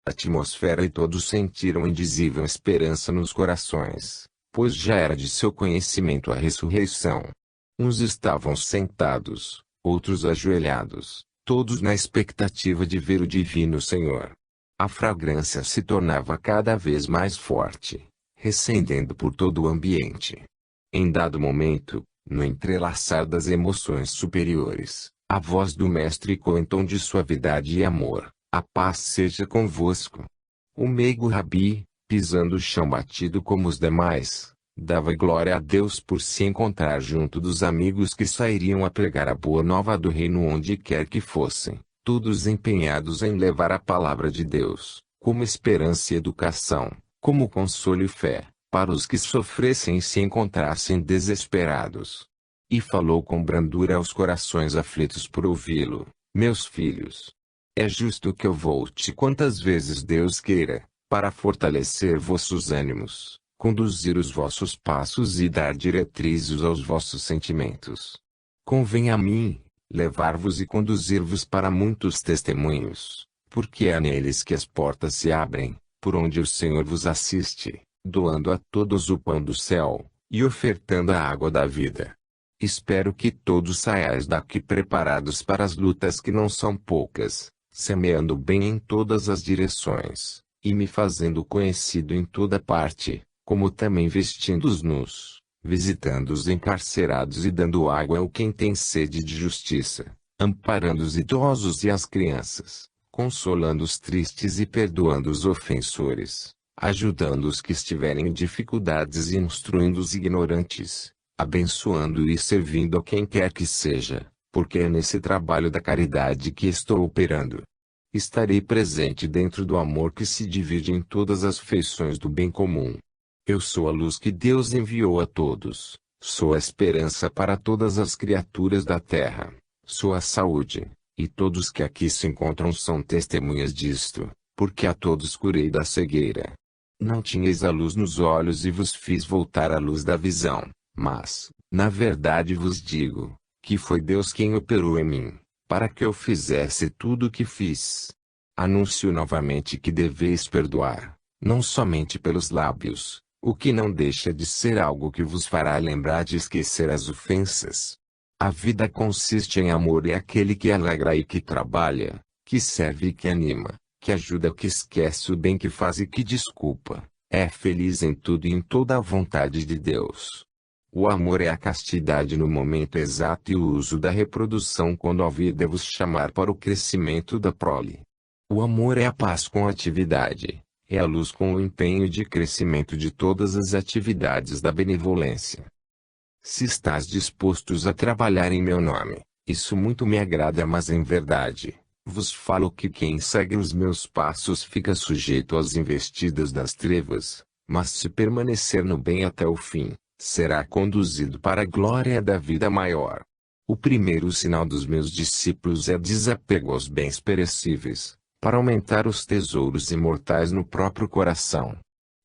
atmosfera e todos sentiram indizível esperança nos corações, pois já era de seu conhecimento a ressurreição. Uns estavam sentados, outros ajoelhados, todos na expectativa de ver o divino Senhor. A fragrância se tornava cada vez mais forte, recendendo por todo o ambiente. Em dado momento, no entrelaçar das emoções superiores, a voz do Mestre ecoou em tom de suavidade e amor: "A paz seja convosco." O meigo Rabi, pisando o chão batido como os demais, dava glória a Deus por se encontrar junto dos amigos que sairiam a pregar a boa nova do reino onde quer que fossem, todos empenhados em levar a palavra de Deus, como esperança e educação, como consolo e fé, para os que sofressem e se encontrassem desesperados. E falou com brandura aos corações aflitos por ouvi-lo: "Meus filhos, é justo que eu volte quantas vezes Deus queira, para fortalecer vossos ânimos, conduzir os vossos passos e dar diretrizes aos vossos sentimentos. Convém a mim levar-vos e conduzir-vos para muitos testemunhos, porque é neles que as portas se abrem, por onde o Senhor vos assiste, doando a todos o pão do céu, e ofertando a água da vida. Espero que todos saiais daqui preparados para as lutas que não são poucas, semeando bem em todas as direções, e me fazendo conhecido em toda parte, como também vestindo os nus, visitando os encarcerados e dando água ao quem tem sede de justiça, amparando os idosos e as crianças, consolando os tristes e perdoando os ofensores, ajudando os que estiverem em dificuldades e instruindo os ignorantes, abençoando e servindo a quem quer que seja, porque é nesse trabalho da caridade que estou operando. Estarei presente dentro do amor que se divide em todas as feições do bem comum. Eu sou a luz que Deus enviou a todos, sou a esperança para todas as criaturas da terra, sou a saúde, e todos que aqui se encontram são testemunhas disto, porque a todos curei da cegueira. Não tinhais a luz nos olhos e vos fiz voltar à luz da visão, mas, na verdade vos digo, que foi Deus quem operou em mim, para que eu fizesse tudo o que fiz. Anuncio novamente que deveis perdoar, não somente pelos lábios, o que não deixa de ser algo que vos fará lembrar de esquecer as ofensas. A vida consiste em amor, e aquele que alegra e que trabalha, que serve e que anima, que ajuda, que esquece o bem que faz e que desculpa, é feliz em tudo e em toda a vontade de Deus. O amor é a castidade no momento exato e o uso da reprodução quando a vida vos chamar para o crescimento da prole. O amor é a paz com a atividade, é a luz com o empenho de crescimento de todas as atividades da benevolência. Se estás dispostos a trabalhar em meu nome, isso muito me agrada, mas em verdade, vos falo que quem segue os meus passos fica sujeito às investidas das trevas, mas se permanecer no bem até o fim, será conduzido para a glória da vida maior. O primeiro sinal dos meus discípulos é desapego aos bens perecíveis, para aumentar os tesouros imortais no próprio coração.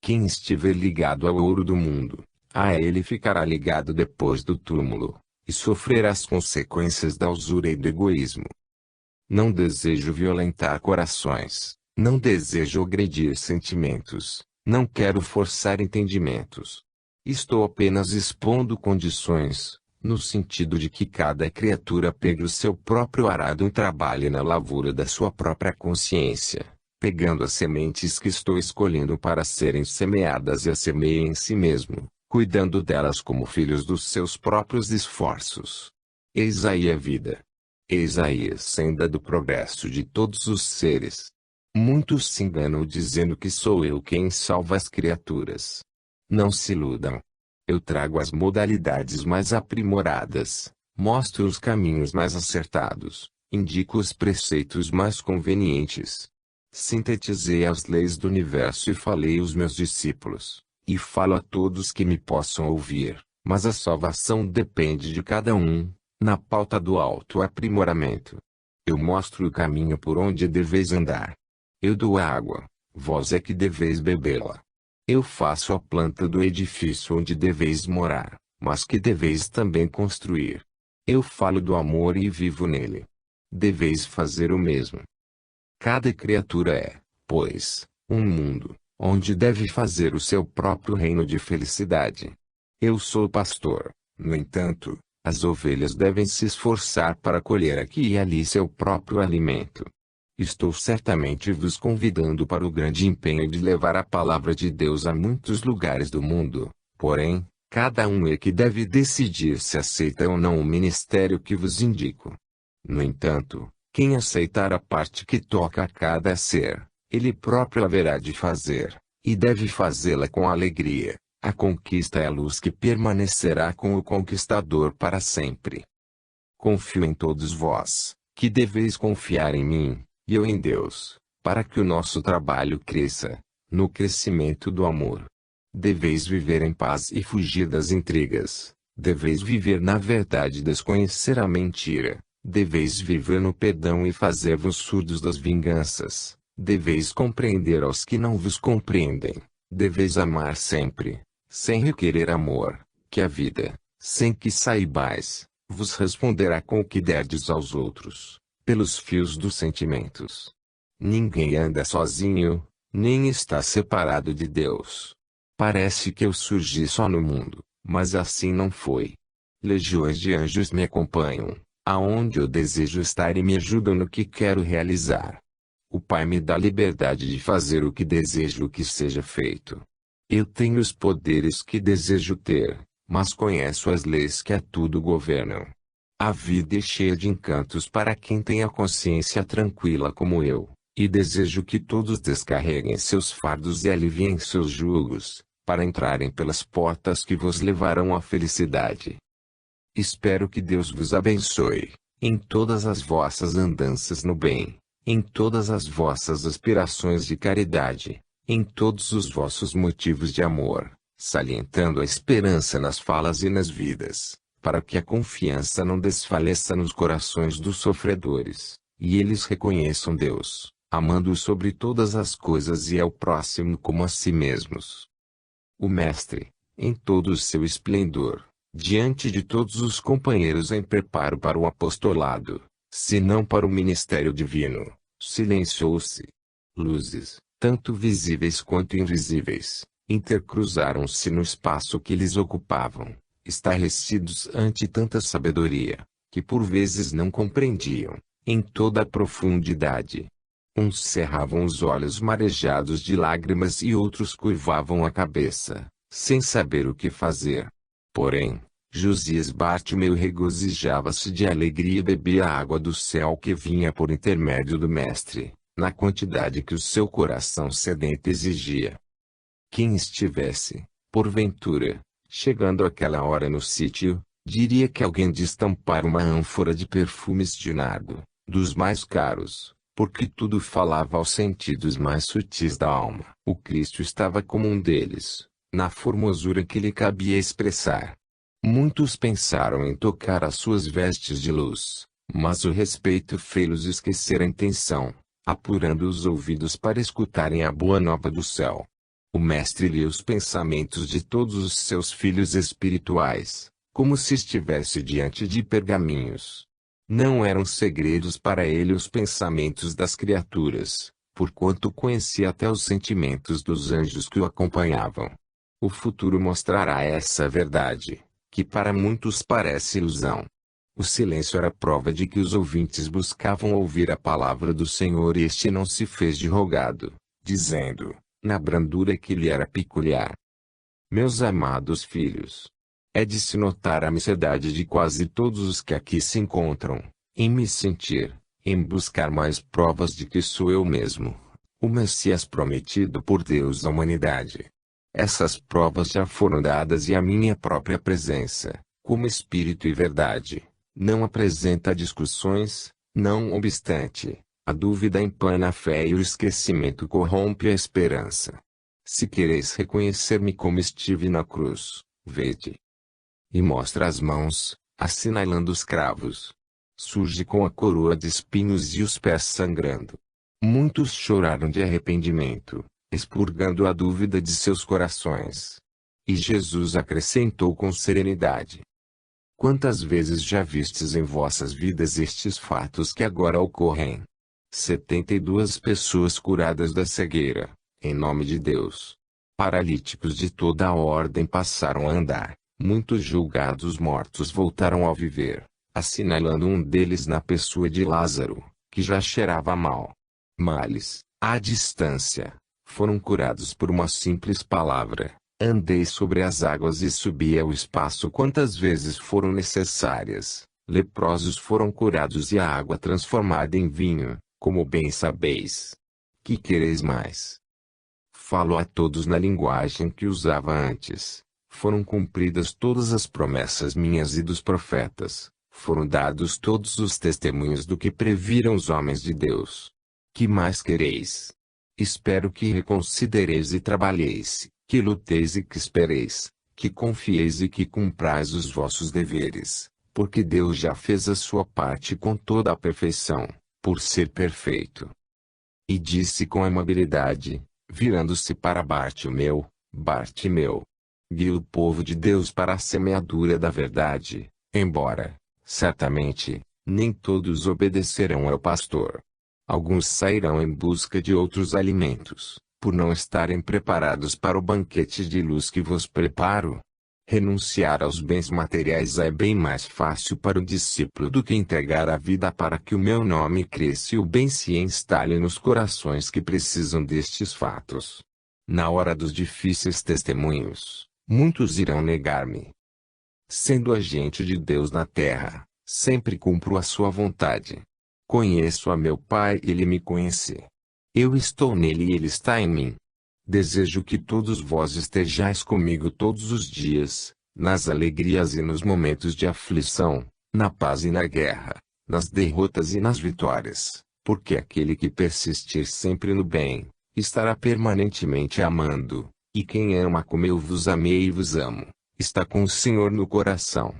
Quem estiver ligado ao ouro do mundo, a ele ficará ligado depois do túmulo, e sofrerá as consequências da usura e do egoísmo. Não desejo violentar corações, não desejo agredir sentimentos, não quero forçar entendimentos. Estou apenas expondo condições, no sentido de que cada criatura pegue o seu próprio arado e trabalhe na lavoura da sua própria consciência, pegando as sementes que estou escolhendo para serem semeadas e as semeie em si mesmo, cuidando delas como filhos dos seus próprios esforços. Eis aí a vida. Eis aí a senda do progresso de todos os seres. Muitos se enganam dizendo que sou eu quem salva as criaturas. Não se iludam. Eu trago as modalidades mais aprimoradas, mostro os caminhos mais acertados, indico os preceitos mais convenientes. Sintetizei as leis do universo e falei aos meus discípulos, e falo a todos que me possam ouvir, mas a salvação depende de cada um, na pauta do autoaprimoramento. Eu mostro o caminho por onde deveis andar. Eu dou a água, vós é que deveis bebê-la. Eu faço a planta do edifício onde deveis morar, mas que deveis também construir. Eu falo do amor e vivo nele. Deveis fazer o mesmo. Cada criatura é, pois, um mundo, onde deve fazer o seu próprio reino de felicidade. Eu sou o pastor, no entanto, as ovelhas devem se esforçar para colher aqui e ali seu próprio alimento. Estou certamente vos convidando para o grande empenho de levar a palavra de Deus a muitos lugares do mundo, porém, cada um é que deve decidir se aceita ou não o ministério que vos indico. No entanto, quem aceitar a parte que toca a cada ser, ele próprio haverá de fazer, e deve fazê-la com alegria. A conquista é a luz que permanecerá com o conquistador para sempre. Confio em todos vós, que deveis confiar em mim, e eu em Deus, para que o nosso trabalho cresça, no crescimento do amor. Deveis viver em paz e fugir das intrigas, deveis viver na verdade e desconhecer a mentira, deveis viver no perdão e fazer-vos surdos das vinganças, deveis compreender aos que não vos compreendem, deveis amar sempre, sem requerer amor, que a vida, sem que saibais, vos responderá com o que derdes aos outros, pelos fios dos sentimentos. Ninguém anda sozinho, nem está separado de Deus. Parece que eu surgi só no mundo, mas assim não foi. Legiões de anjos me acompanham, aonde eu desejo estar e me ajudam no que quero realizar. O Pai me dá liberdade de fazer o que desejo que seja feito. Eu tenho os poderes que desejo ter, mas conheço as leis que a tudo governam. A vida é cheia de encantos para quem tem a consciência tranquila como eu, e desejo que todos descarreguem seus fardos e aliviem seus jugos, para entrarem pelas portas que vos levarão à felicidade. Espero que Deus vos abençoe, em todas as vossas andanças no bem, em todas as vossas aspirações de caridade, em todos os vossos motivos de amor, salientando a esperança nas falas e nas vidas, para que a confiança não desfaleça nos corações dos sofredores, e eles reconheçam Deus, amando-o sobre todas as coisas e ao próximo como a si mesmos. O Mestre, em todo o seu esplendor, diante de todos os companheiros em preparo para o apostolado, se não para o ministério divino, silenciou-se. Luzes, tanto visíveis quanto invisíveis, intercruzaram-se no espaço que eles ocupavam, estarrecidos ante tanta sabedoria, que por vezes não compreendiam, em toda a profundidade. Uns cerravam os olhos marejados de lágrimas e outros curvavam a cabeça, sem saber o que fazer. Porém, Josias Bartimeu regozijava-se de alegria e bebia a água do céu que vinha por intermédio do Mestre, na quantidade que o seu coração sedento exigia. Quem estivesse, porventura, chegando àquela hora no sítio, diria que alguém destampara uma ânfora de perfumes de nardo, dos mais caros, porque tudo falava aos sentidos mais sutis da alma. O Cristo estava como um deles, na formosura que lhe cabia expressar. Muitos pensaram em tocar as suas vestes de luz, mas o respeito fez-los esquecer a intenção, apurando os ouvidos para escutarem a boa nova do céu. O Mestre lia os pensamentos de todos os seus filhos espirituais, como se estivesse diante de pergaminhos. Não eram segredos para ele os pensamentos das criaturas, porquanto conhecia até os sentimentos dos anjos que o acompanhavam. O futuro mostrará essa verdade, que para muitos parece ilusão. O silêncio era prova de que os ouvintes buscavam ouvir a palavra do Senhor e este não se fez de rogado, dizendo, na brandura que lhe era peculiar: Meus amados filhos, é de se notar a necessidade de quase todos os que aqui se encontram, em me sentir, em buscar mais provas de que sou eu mesmo, o Messias prometido por Deus à humanidade. Essas provas já foram dadas e a minha própria presença, como Espírito e verdade, não apresenta discussões. Não obstante, a dúvida empana a fé e o esquecimento corrompe a esperança. Se quereis reconhecer-me como estive na cruz, vede. E mostra as mãos, assinalando os cravos. Surge com a coroa de espinhos e os pés sangrando. Muitos choraram de arrependimento, expurgando a dúvida de seus corações. E Jesus acrescentou com serenidade: Quantas vezes já vistes em vossas vidas estes fatos que agora ocorrem? 72 pessoas curadas da cegueira, em nome de Deus. Paralíticos de toda a ordem passaram a andar. Muitos julgados mortos voltaram a viver, assinalando um deles na pessoa de Lázaro, que já cheirava mal. Males, à distância, foram curados por uma simples palavra. Andei sobre as águas e subi ao espaço quantas vezes foram necessárias. Leprosos foram curados e a água transformada em vinho, como bem sabeis. Que quereis mais? Falo a todos na linguagem que usava antes. Foram cumpridas todas as promessas minhas e dos profetas. Foram dados todos os testemunhos do que previram os homens de Deus. Que mais quereis? Espero que reconsidereis e trabalheis, que luteis e que espereis, que confieis e que cumprais os vossos deveres, porque Deus já fez a sua parte com toda a perfeição, por ser perfeito. E disse com amabilidade, virando-se para Bartimeu: Bartimeu, guia o povo de Deus para a semeadura da verdade, embora, certamente, nem todos obedecerão ao pastor. Alguns sairão em busca de outros alimentos, por não estarem preparados para o banquete de luz que vos preparo. Renunciar aos bens materiais é bem mais fácil para o discípulo do que entregar a vida para que o meu nome cresça e o bem se instale nos corações que precisam destes fatos. Na hora dos difíceis testemunhos, muitos irão negar-me. Sendo agente de Deus na terra, sempre cumpro a sua vontade. Conheço a meu Pai e Ele me conhece. Eu estou nele e Ele está em mim. Desejo que todos vós estejais comigo todos os dias, nas alegrias e nos momentos de aflição, na paz e na guerra, nas derrotas e nas vitórias, porque aquele que persistir sempre no bem, estará permanentemente amando, e quem ama como eu vos amei e vos amo, está com o Senhor no coração.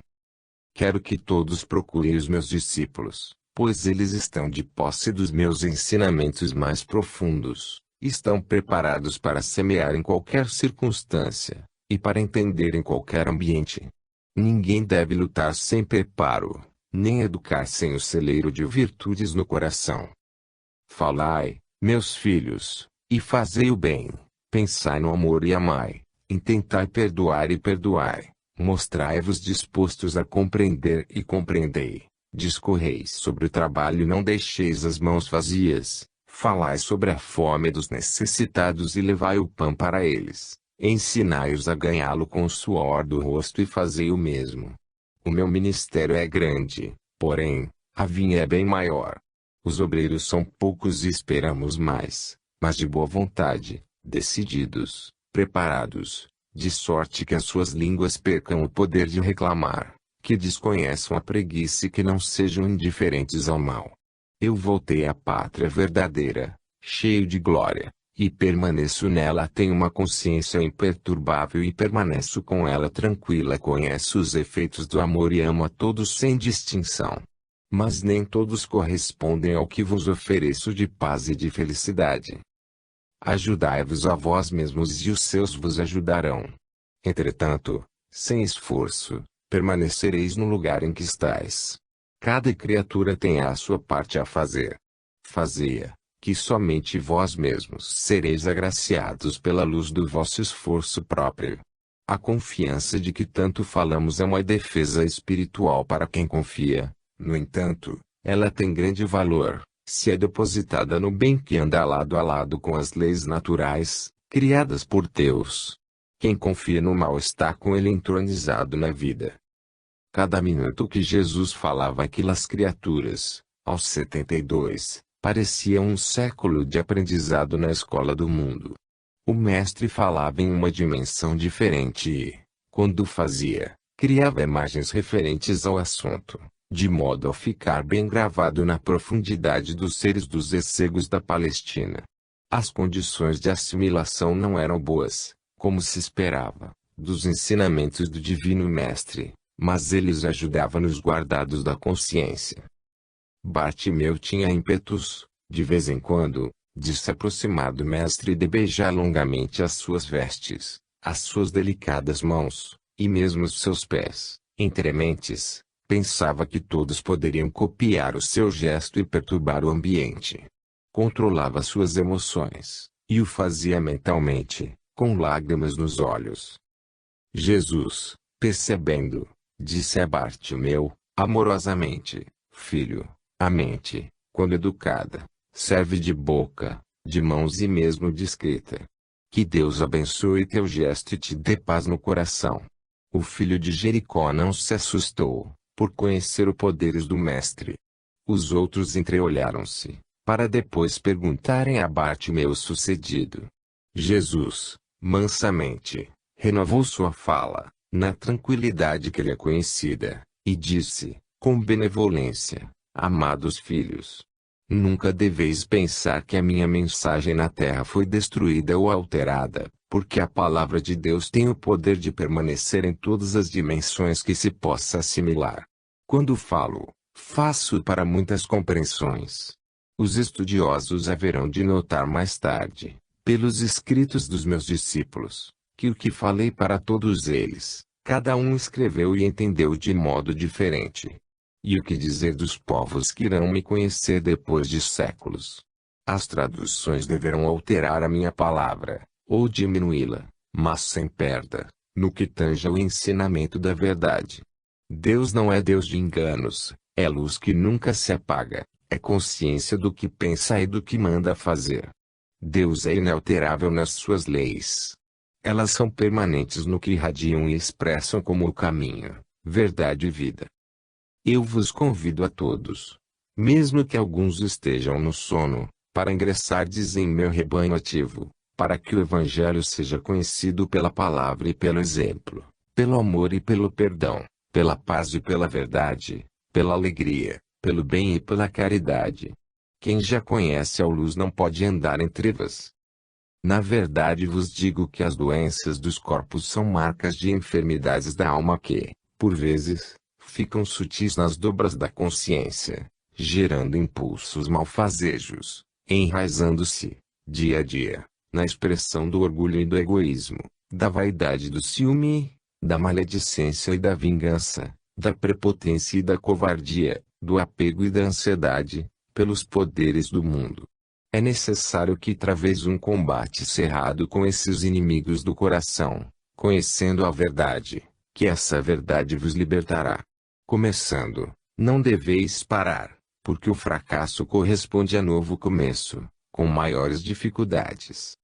Quero que todos procurem os meus discípulos, pois eles estão de posse dos meus ensinamentos mais profundos, estão preparados para semear em qualquer circunstância, e para entender em qualquer ambiente. Ninguém deve lutar sem preparo, nem educar sem o celeiro de virtudes no coração. Falai, meus filhos, e fazei o bem, pensai no amor e amai, intentai perdoar e perdoai, mostrai-vos dispostos a compreender e compreendei. Discorreis sobre o trabalho e não deixeis as mãos vazias, falai sobre a fome dos necessitados e levai o pão para eles, ensinai-os a ganhá-lo com o suor do rosto e fazei o mesmo. O meu ministério é grande, porém, a vinha é bem maior. Os obreiros são poucos e esperamos mais, mas de boa vontade, decididos, preparados, de sorte que as suas línguas percam o poder de reclamar, que desconheçam a preguiça e que não sejam indiferentes ao mal. Eu voltei à pátria verdadeira, cheio de glória, e permaneço nela. Tenho uma consciência imperturbável e permaneço com ela tranquila. Conheço os efeitos do amor e amo a todos sem distinção. Mas nem todos correspondem ao que vos ofereço de paz e de felicidade. Ajudai-vos a vós mesmos e os seus vos ajudarão. Entretanto, sem esforço, permanecereis no lugar em que estáis. Cada criatura tem a sua parte a fazer. Fazei-a, que somente vós mesmos sereis agraciados pela luz do vosso esforço próprio. A confiança de que tanto falamos é uma defesa espiritual para quem confia. No entanto, ela tem grande valor, se é depositada no bem que anda lado a lado com as leis naturais, criadas por Deus. Quem confia no mal está com ele entronizado na vida. Cada minuto que Jesus falava àquelas criaturas, aos 72, parecia um século de aprendizado na escola do mundo. O mestre falava em uma dimensão diferente e, quando fazia, criava imagens referentes ao assunto, de modo a ficar bem gravado na profundidade dos seres dos essegos da Palestina. As condições de assimilação não eram boas, como se esperava, dos ensinamentos do Divino Mestre, mas eles ajudavam-nos guardados da consciência. Bartimeu tinha ímpetos, de vez em quando, de se aproximar do Mestre e de beijar longamente as suas vestes, as suas delicadas mãos, e mesmo os seus pés, entre mentes. Pensava que todos poderiam copiar o seu gesto e perturbar o ambiente. controlava suas emoções, e o fazia mentalmente, com lágrimas nos olhos. Jesus, percebendo, disse a Bartimeu, amorosamente: Filho, a mente, quando educada, serve de boca, de mãos e mesmo de escrita. Que Deus abençoe teu gesto e te dê paz no coração. O filho de Jericó não se assustou, por conhecer os poderes do mestre. Os outros entreolharam-se, para depois perguntarem a Bartimeu o sucedido. Jesus, mansamente, renovou sua fala, na tranquilidade que lhe é conhecida, e disse, com benevolência: Amados filhos, nunca deveis pensar que a minha mensagem na terra foi destruída ou alterada, porque a palavra de Deus tem o poder de permanecer em todas as dimensões que se possa assimilar. Quando falo, faço para muitas compreensões. Os estudiosos haverão de notar mais tarde, pelos escritos dos meus discípulos, que o que falei para todos eles, cada um escreveu e entendeu de modo diferente. E o que dizer dos povos que irão me conhecer depois de séculos? As traduções deverão alterar a minha palavra, ou diminuí-la, mas sem perda, no que tange ao ensinamento da verdade. Deus não é Deus de enganos, é luz que nunca se apaga, é consciência do que pensa e do que manda fazer. Deus é inalterável nas suas leis. Elas são permanentes no que irradiam e expressam como o caminho, verdade e vida. Eu vos convido a todos, mesmo que alguns estejam no sono, para ingressardes em meu rebanho ativo, para que o Evangelho seja conhecido pela palavra e pelo exemplo, pelo amor e pelo perdão, pela paz e pela verdade, pela alegria, pelo bem e pela caridade. Quem já conhece a luz não pode andar em trevas. Na verdade vos digo que as doenças dos corpos são marcas de enfermidades da alma que, por vezes, ficam sutis nas dobras da consciência, gerando impulsos malfazejos, enraizando-se, dia a dia, na expressão do orgulho e do egoísmo, da vaidade e do ciúme, da maledicência e da vingança, da prepotência e da covardia, do apego e da ansiedade, pelos poderes do mundo. É necessário que traveis um combate cerrado com esses inimigos do coração, conhecendo a verdade, que essa verdade vos libertará. Começando, não deveis parar, porque o fracasso corresponde a novo começo, com maiores dificuldades.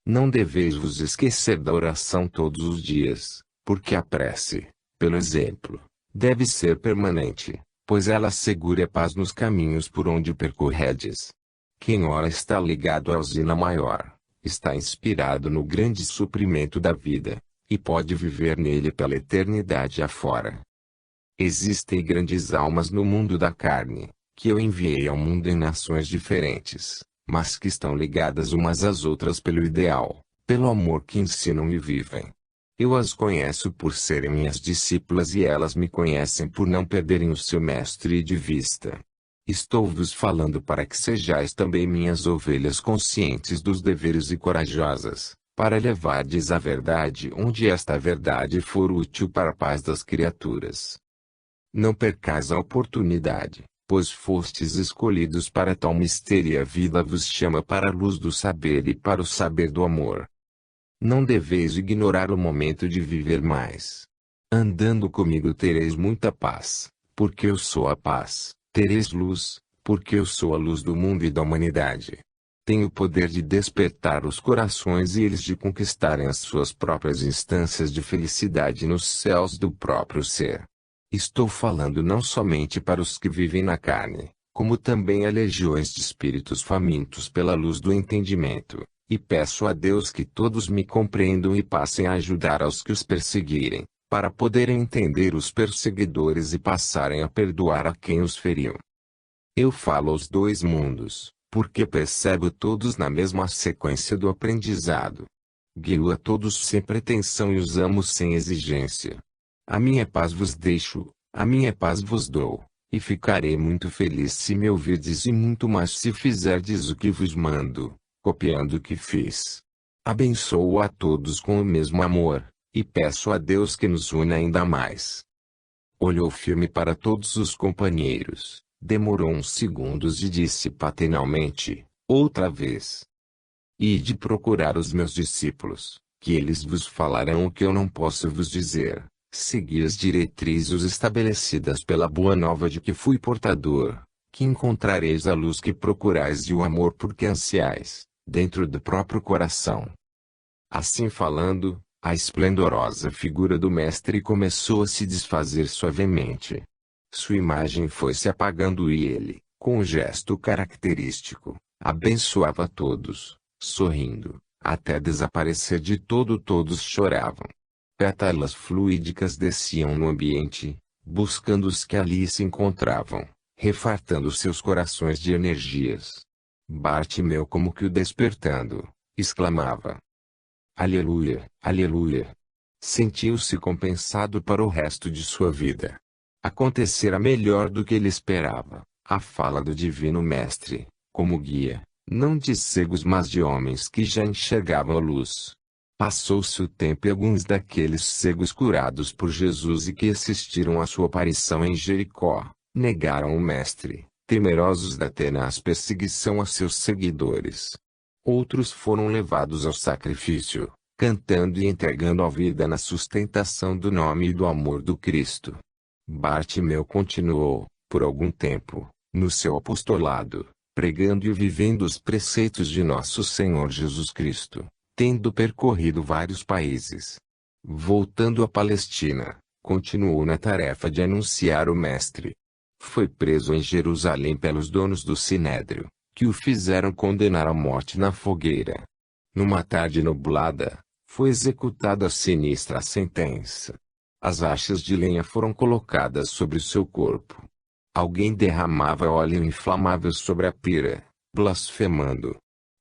Não deveis vos esquecer da oração todos os dias, porque a prece, pelo exemplo, deve ser permanente, pois ela assegura a paz nos caminhos por onde percorredes. Quem ora está ligado à usina maior, está inspirado no grande suprimento da vida, e pode viver nele pela eternidade afora. Existem grandes almas no mundo da carne, que eu enviei ao mundo em nações diferentes, mas que estão ligadas umas às outras pelo ideal, pelo amor que ensinam e vivem. Eu as conheço por serem minhas discípulas e elas me conhecem por não perderem o seu mestre de vista. Estou-vos falando para que sejais também minhas ovelhas conscientes dos deveres e corajosas, para levardes a verdade onde esta verdade for útil para a paz das criaturas. Não percais a oportunidade, pois fostes escolhidos para tal mistério e a vida vos chama para a luz do saber e para o saber do amor. Não deveis ignorar o momento de viver mais. Andando comigo tereis muita paz, porque eu sou a paz. Tereis luz, porque eu sou a luz do mundo e da humanidade. Tenho o poder de despertar os corações e eles de conquistarem as suas próprias instâncias de felicidade nos céus do próprio ser. Estou falando não somente para os que vivem na carne, como também a legiões de espíritos famintos pela luz do entendimento, e peço a Deus que todos me compreendam e passem a ajudar aos que os perseguirem, para poderem entender os perseguidores e passarem a perdoar a quem os feriu. Eu falo aos dois mundos, porque percebo todos na mesma sequência do aprendizado. Guio a todos sem pretensão e os amo sem exigência. A minha paz vos deixo, a minha paz vos dou, e ficarei muito feliz se me ouvirdes e muito mais se fizerdes o que vos mando, copiando o que fiz. Abençoo a todos com o mesmo amor, e peço a Deus que nos una ainda mais. Olhou firme para todos os companheiros, demorou uns segundos e disse paternalmente: outra vez. Ide procurar os meus discípulos, que eles vos falarão o que eu não posso vos dizer. Segui as diretrizes estabelecidas pela boa nova de que fui portador, que encontrareis a luz que procurais e o amor por que ansiais, dentro do próprio coração. Assim falando, a esplendorosa figura do mestre começou a se desfazer suavemente. Sua imagem foi se apagando e ele, com um gesto característico, abençoava todos, sorrindo, até desaparecer de todo. Todos choravam. Pétalas fluídicas desciam no ambiente, buscando os que ali se encontravam, refartando seus corações de energias. Bartimeu, como que o despertando, exclamava: Aleluia, aleluia! Sentiu-se compensado para o resto de sua vida. Acontecera melhor do que ele esperava, a fala do Divino Mestre, como guia, não de cegos mas de homens que já enxergavam a luz. Passou-se o tempo e alguns daqueles cegos curados por Jesus e que assistiram à sua aparição em Jericó, negaram o Mestre, temerosos da tenaz perseguição a seus seguidores. Outros foram levados ao sacrifício, cantando e entregando a vida na sustentação do nome e do amor do Cristo. Bartimeu continuou, por algum tempo, no seu apostolado, pregando e vivendo os preceitos de nosso Senhor Jesus Cristo, tendo percorrido vários países. Voltando à Palestina, continuou na tarefa de anunciar o Mestre. Foi preso em Jerusalém pelos donos do Sinédrio, que o fizeram condenar à morte na fogueira. Numa tarde nublada, foi executada a sinistra sentença. As achas de lenha foram colocadas sobre o seu corpo. Alguém derramava óleo inflamável sobre a pira, blasfemando.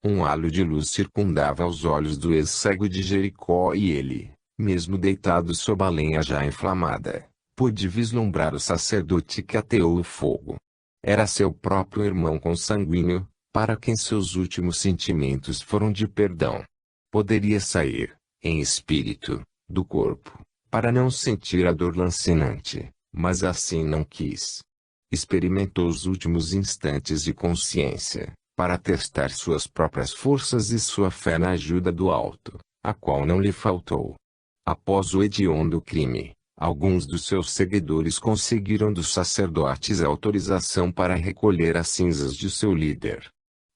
Um halo de luz circundava os olhos do ex-cego de Jericó e ele, mesmo deitado sob a lenha já inflamada, pôde vislumbrar o sacerdote que ateou o fogo. Era seu próprio irmão consanguíneo, para quem seus últimos sentimentos foram de perdão. Poderia sair, em espírito, do corpo, para não sentir a dor lancinante, mas assim não quis. Experimentou os últimos instantes de consciência, para testar suas próprias forças e sua fé na ajuda do alto, a qual não lhe faltou. Após o hediondo crime, alguns dos seus seguidores conseguiram dos sacerdotes a autorização para recolher as cinzas de seu líder.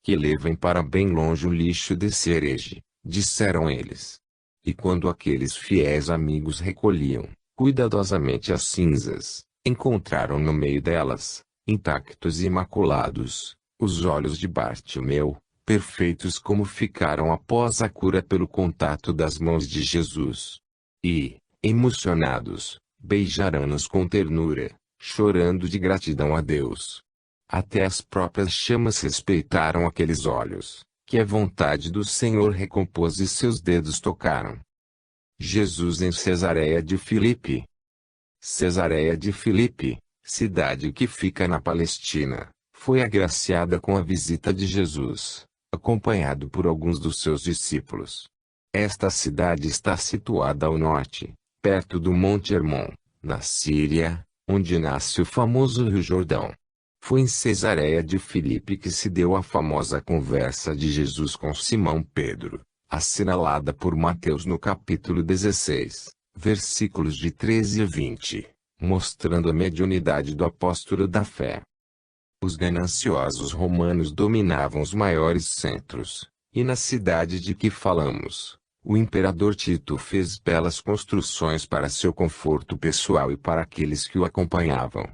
Que levem para bem longe o lixo desse herege, disseram eles. E quando aqueles fiéis amigos recolhiam, cuidadosamente as cinzas, encontraram no meio delas, intactos e imaculados, os olhos de Bartimeu, perfeitos como ficaram após a cura pelo contato das mãos de Jesus. E, emocionados, beijaram-nos com ternura, chorando de gratidão a Deus. Até as próprias chamas respeitaram aqueles olhos, que a vontade do Senhor recompôs e seus dedos tocaram. Jesus em Cesareia de Filipe. Cesareia de Filipe, cidade que fica na Palestina, foi agraciada com a visita de Jesus, acompanhado por alguns dos seus discípulos. Esta cidade está situada ao norte, perto do Monte Hermon, na Síria, onde nasce o famoso Rio Jordão. Foi em Cesareia de Filipe que se deu a famosa conversa de Jesus com Simão Pedro, assinalada por Mateus no capítulo 16, versículos de 13 a 20, mostrando a mediunidade do apóstolo da fé. Os gananciosos romanos dominavam os maiores centros, e na cidade de que falamos, o imperador Tito fez belas construções para seu conforto pessoal e para aqueles que o acompanhavam.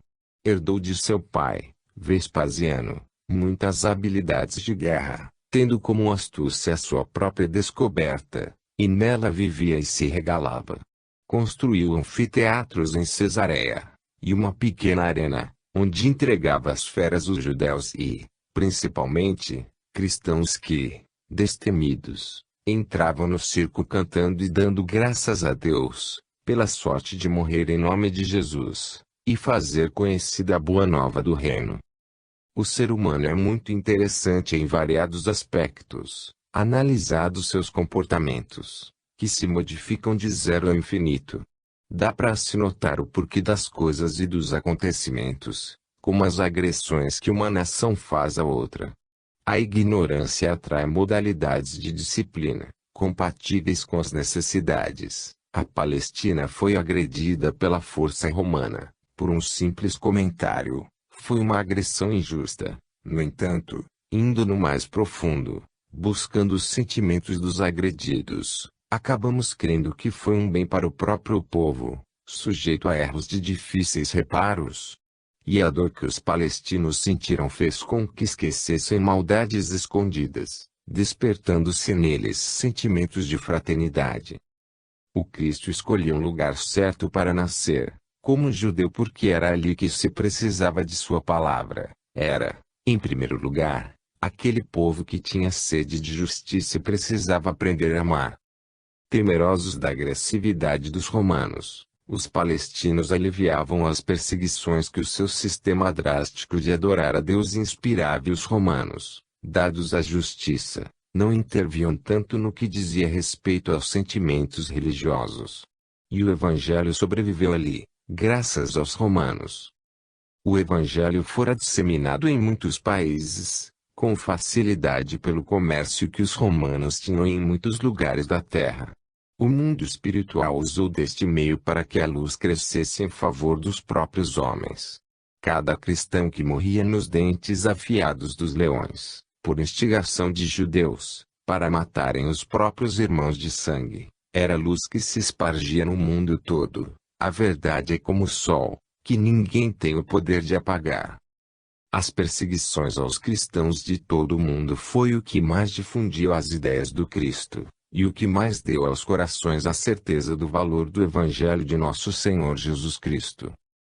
Herdou de seu pai, Vespasiano, muitas habilidades de guerra, tendo como astúcia a sua própria descoberta, e nela vivia e se regalava. Construiu anfiteatros em Cesareia, e uma pequena arena, onde entregava às feras os judeus e, principalmente, cristãos que, destemidos, entravam no circo cantando e dando graças a Deus, pela sorte de morrer em nome de Jesus, e fazer conhecida a boa nova do reino. O ser humano é muito interessante em variados aspectos, analisados seus comportamentos, que se modificam de zero ao infinito. Dá para se notar o porquê das coisas e dos acontecimentos, como as agressões que uma nação faz à outra. A ignorância atrai modalidades de disciplina, compatíveis com as necessidades. A Palestina foi agredida pela força romana, por um simples comentário. Foi uma agressão injusta. No entanto, indo no mais profundo, buscando os sentimentos dos agredidos, acabamos crendo que foi um bem para o próprio povo, sujeito a erros de difíceis reparos. E a dor que os palestinos sentiram fez com que esquecessem maldades escondidas, despertando-se neles sentimentos de fraternidade. O Cristo escolheu um lugar certo para nascer, como judeu, porque era ali que se precisava de sua palavra. Era, em primeiro lugar, aquele povo que tinha sede de justiça e precisava aprender a amar. Temerosos da agressividade dos romanos, os palestinos aliviavam as perseguições que o seu sistema drástico de adorar a Deus inspirava, e os romanos, dados à justiça, não interviam tanto no que dizia respeito aos sentimentos religiosos. E o Evangelho sobreviveu ali, graças aos romanos. O Evangelho fora disseminado em muitos países, com facilidade pelo comércio que os romanos tinham em muitos lugares da terra. O mundo espiritual usou deste meio para que a luz crescesse em favor dos próprios homens. Cada cristão que morria nos dentes afiados dos leões, por instigação de judeus, para matarem os próprios irmãos de sangue, era luz que se espargia no mundo todo. A verdade é como o sol, que ninguém tem o poder de apagar. As perseguições aos cristãos de todo o mundo foi o que mais difundiu as ideias do Cristo, e o que mais deu aos corações a certeza do valor do Evangelho de nosso Senhor Jesus Cristo.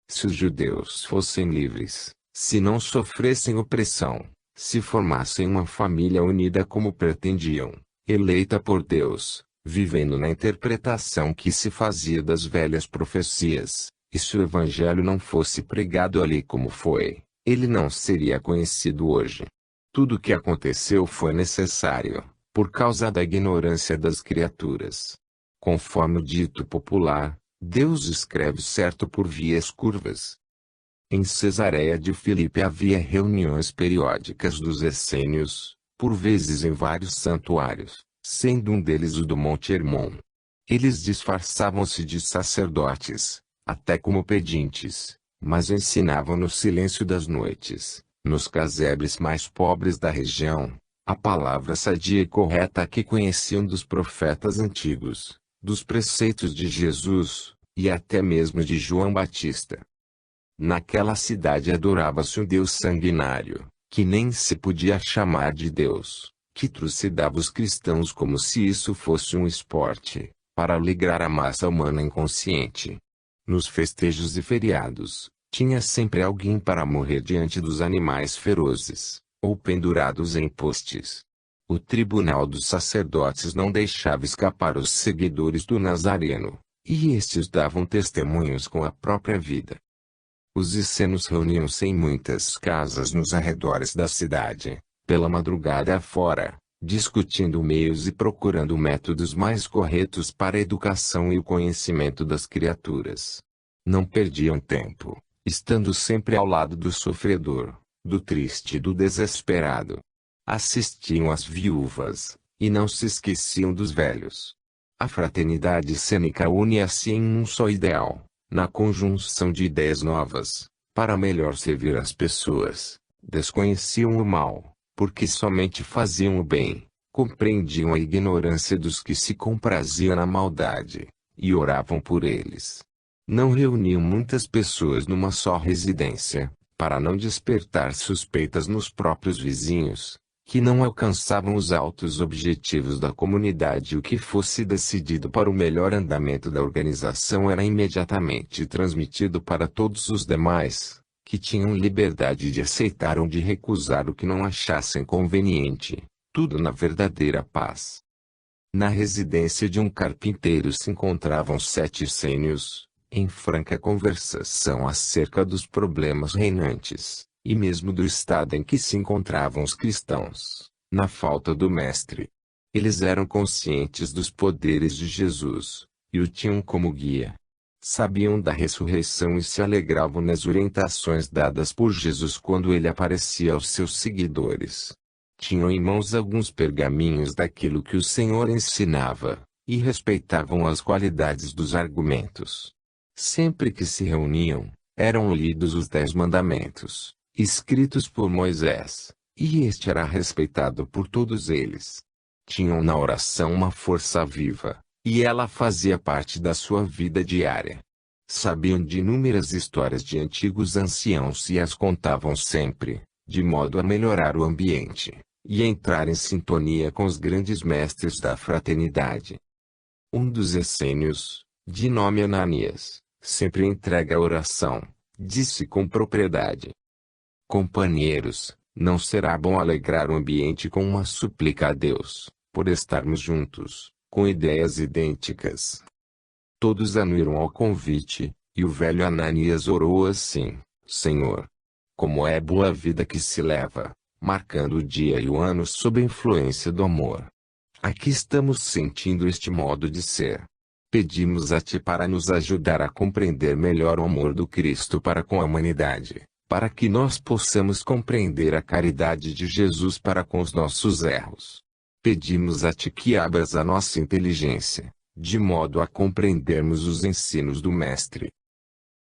Se os judeus fossem livres, se não sofressem opressão, se formassem uma família unida como pretendiam, eleita por Deus, vivendo na interpretação que se fazia das velhas profecias, e se o Evangelho não fosse pregado ali como foi, ele não seria conhecido hoje. Tudo o que aconteceu foi necessário, por causa da ignorância das criaturas. Conforme o dito popular, Deus escreve certo por vias curvas. Em Cesareia de Filipe havia reuniões periódicas dos essênios, por vezes em vários santuários, sendo um deles o do Monte Hermon. Eles disfarçavam-se de sacerdotes, até como pedintes, mas ensinavam no silêncio das noites, nos casebres mais pobres da região, a palavra sadia e correta que conheciam dos profetas antigos, dos preceitos de Jesus, e até mesmo de João Batista. Naquela cidade adorava-se um Deus sanguinário, que nem se podia chamar de Deus, que trucidava os cristãos como se isso fosse um esporte, para alegrar a massa humana inconsciente. Nos festejos e feriados, tinha sempre alguém para morrer diante dos animais ferozes, ou pendurados em postes. O tribunal dos sacerdotes não deixava escapar os seguidores do Nazareno, e estes davam testemunhos com a própria vida. Os essenos reuniam-se em muitas casas nos arredores da cidade, pela madrugada afora, discutindo meios e procurando métodos mais corretos para a educação e o conhecimento das criaturas. Não perdiam tempo, estando sempre ao lado do sofredor, do triste e do desesperado. Assistiam às viúvas, e não se esqueciam dos velhos. A fraternidade cênica une-se em um só ideal, na conjunção de ideias novas, para melhor servir as pessoas. Desconheciam o mal, porque somente faziam o bem, compreendiam a ignorância dos que se compraziam na maldade, e oravam por eles. Não reuniam muitas pessoas numa só residência, para não despertar suspeitas nos próprios vizinhos, que não alcançavam os altos objetivos da comunidade. O que fosse decidido para o melhor andamento da organização era imediatamente transmitido para todos os demais, que tinham liberdade de aceitar ou de recusar o que não achassem conveniente, tudo na verdadeira paz. Na residência de um carpinteiro se encontravam 7 essênios, em franca conversação acerca dos problemas reinantes, e mesmo do estado em que se encontravam os cristãos, na falta do Mestre. Eles eram conscientes dos poderes de Jesus, e o tinham como guia. Sabiam da ressurreição e se alegravam nas orientações dadas por Jesus quando ele aparecia aos seus seguidores. Tinham em mãos alguns pergaminhos daquilo que o Senhor ensinava, e respeitavam as qualidades dos argumentos. Sempre que se reuniam, eram lidos os 10 mandamentos, escritos por Moisés, e este era respeitado por todos eles. Tinham na oração uma força viva, e ela fazia parte da sua vida diária. Sabiam de inúmeras histórias de antigos anciãos e as contavam sempre, de modo a melhorar o ambiente, e entrar em sintonia com os grandes mestres da fraternidade. Um dos essênios, de nome Ananias, sempre entrega a oração, disse com propriedade: companheiros, não será bom alegrar o ambiente com uma súplica a Deus, por estarmos juntos, com ideias idênticas. Todos anuíram ao convite, e o velho Ananias orou assim: Senhor, como é boa a vida que se leva, marcando o dia e o ano sob a influência do amor. Aqui estamos sentindo este modo de ser. Pedimos a Ti para nos ajudar a compreender melhor o amor do Cristo para com a humanidade, para que nós possamos compreender a caridade de Jesus para com os nossos erros. Pedimos a Ti que abras a nossa inteligência, de modo a compreendermos os ensinos do Mestre.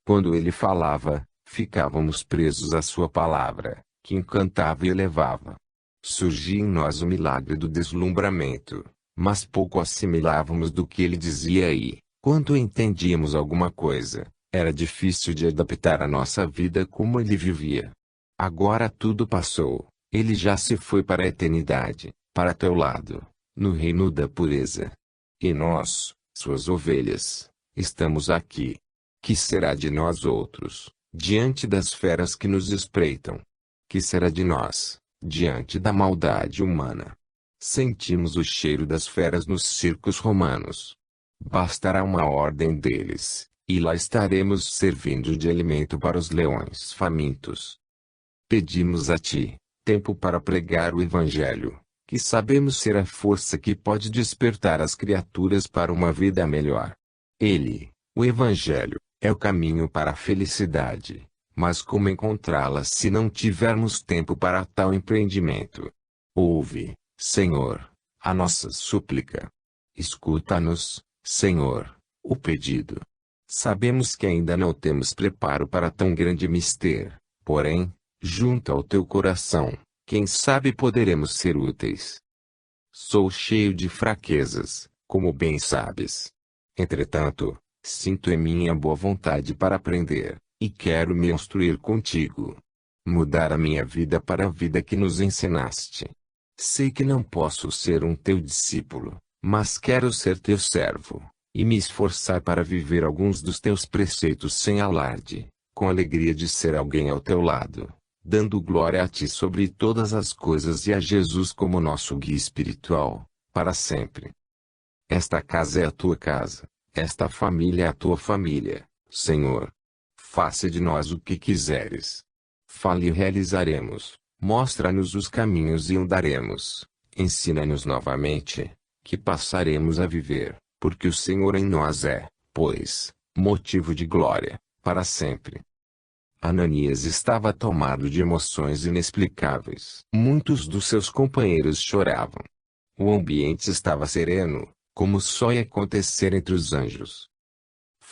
Quando ele falava, ficávamos presos à sua palavra, que encantava e elevava. Surgia em nós o milagre do deslumbramento, mas pouco assimilávamos do que ele dizia e, quando entendíamos alguma coisa, era difícil de adaptar a nossa vida como ele vivia. Agora tudo passou, ele já se foi para a eternidade, para teu lado, no reino da pureza. E nós, suas ovelhas, estamos aqui. Que será de nós outros, diante das feras que nos espreitam? Que será de nós, diante da maldade humana? Sentimos o cheiro das feras nos circos romanos. Bastará uma ordem deles, e lá estaremos servindo de alimento para os leões famintos. Pedimos a Ti, tempo para pregar o Evangelho, que sabemos ser a força que pode despertar as criaturas para uma vida melhor. Ele, o Evangelho, é o caminho para a felicidade, mas como encontrá-la se não tivermos tempo para tal empreendimento? Ouve, Senhor, a nossa súplica. Escuta-nos, Senhor, o pedido. Sabemos que ainda não temos preparo para tão grande mistério, porém, junto ao teu coração, quem sabe poderemos ser úteis. Sou cheio de fraquezas, como bem sabes. Entretanto, sinto em mim a boa vontade para aprender, e quero me instruir contigo. Mudar a minha vida para a vida que nos ensinaste. Sei que não posso ser um teu discípulo, mas quero ser teu servo, e me esforçar para viver alguns dos teus preceitos sem alarde, com alegria de ser alguém ao teu lado, dando glória a Ti sobre todas as coisas e a Jesus como nosso guia espiritual, para sempre. Esta casa é a tua casa. Esta família é a tua família, Senhor. Faça de nós o que quiseres. Fale e realizaremos. Mostra-nos os caminhos e andaremos. Ensina-nos novamente, que passaremos a viver, porque o Senhor em nós é, pois, motivo de glória, para sempre. Ananias estava tomado de emoções inexplicáveis. Muitos dos seus companheiros choravam. O ambiente estava sereno, como só ia acontecer entre os anjos.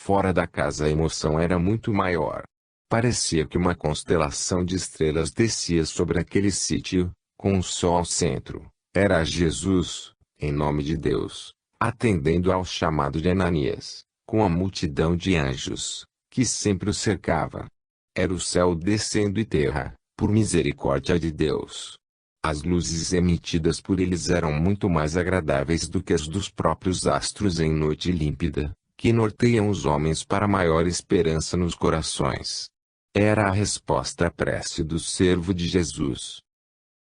Fora da casa a emoção era muito maior. Parecia que uma constelação de estrelas descia sobre aquele sítio, com o sol ao centro. Era Jesus, em nome de Deus, atendendo ao chamado de Ananias, com a multidão de anjos, que sempre o cercava. Era o céu descendo e terra, por misericórdia de Deus. As luzes emitidas por eles eram muito mais agradáveis do que as dos próprios astros em noite límpida, que norteiam os homens para maior esperança nos corações. Era a resposta à prece do servo de Jesus.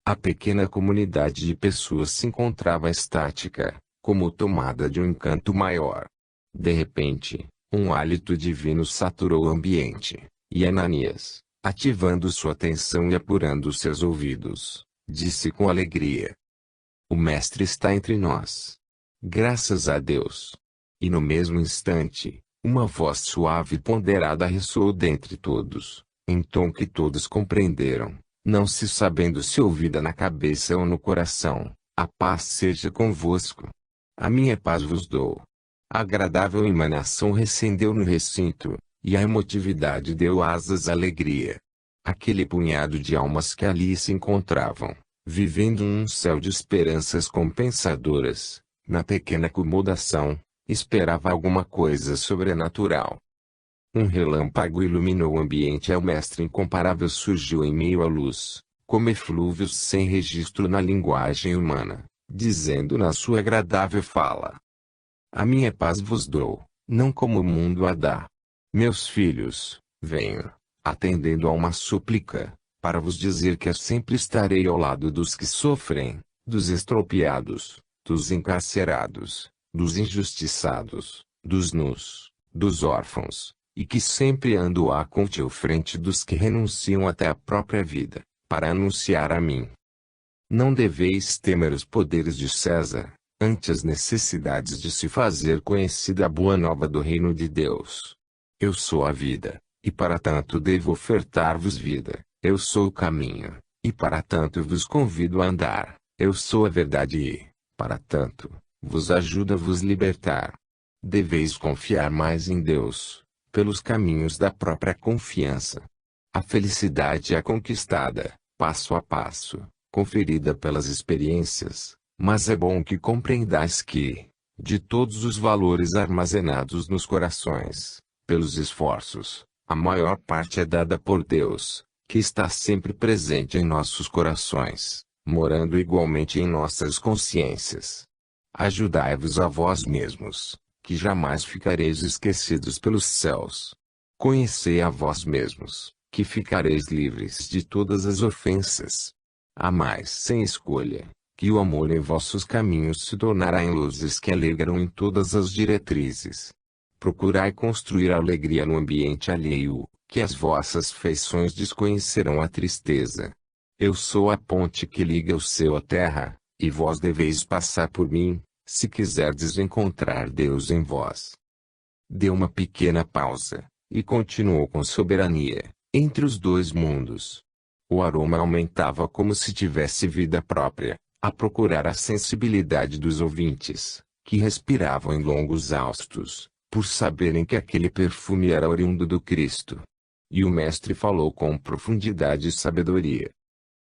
A pequena comunidade de pessoas se encontrava estática, como tomada de um encanto maior. De repente, um hálito divino saturou o ambiente, e Ananias, ativando sua atenção e apurando seus ouvidos, disse com alegria: O Mestre está entre nós. Graças a Deus. E no mesmo instante, uma voz suave e ponderada ressoou dentre todos, em tom que todos compreenderam. não se sabendo se ouvida na cabeça ou no coração, a paz seja convosco. A minha paz vos dou. A agradável emanação recendeu no recinto, e a emotividade deu asas à alegria. Aquele punhado de almas que ali se encontravam, vivendo um céu de esperanças compensadoras, na pequena acomodação, esperava alguma coisa sobrenatural. Um relâmpago iluminou o ambiente e o mestre incomparável surgiu em meio à luz, como eflúvios sem registro na linguagem humana, dizendo na sua agradável fala: a minha paz vos dou, não como o mundo a dá. Meus filhos, venho, atendendo a uma súplica, para vos dizer que eu sempre estarei ao lado dos que sofrem, dos extropiados, dos encarcerados, dos injustiçados, dos nus, dos órfãos, e que sempre ando à frente dos que renunciam até a própria vida, para anunciar a mim. Não deveis temer os poderes de César, ante as necessidades de se fazer conhecida a boa nova do reino de Deus. Eu sou a vida, e para tanto devo ofertar-vos vida. Eu sou o caminho, e para tanto vos convido a andar. Eu sou a verdade e, para tanto, vos ajudo a vos libertar. Deveis confiar mais em Deus, pelos caminhos da própria confiança. A felicidade é conquistada, passo a passo, conferida pelas experiências, mas é bom que compreendais que, de todos os valores armazenados nos corações, pelos esforços, a maior parte é dada por Deus, que está sempre presente em nossos corações, morando igualmente em nossas consciências. Ajudai-vos a vós mesmos, que jamais ficareis esquecidos pelos céus. Conhecei a vós mesmos, que ficareis livres de todas as ofensas. Amais sem escolha, que o amor em vossos caminhos se tornará em luzes que alegram em todas as diretrizes. Procurai construir a alegria no ambiente alheio, que as vossas feições desconhecerão a tristeza. Eu sou a ponte que liga o céu à terra, e vós deveis passar por mim, se quiserdes encontrar Deus em vós. Deu uma pequena pausa, e continuou com soberania, entre os dois mundos. O aroma aumentava como se tivesse vida própria, a procurar a sensibilidade dos ouvintes, que respiravam em longos haustos, por saberem que aquele perfume era oriundo do Cristo. E o mestre falou com profundidade e sabedoria.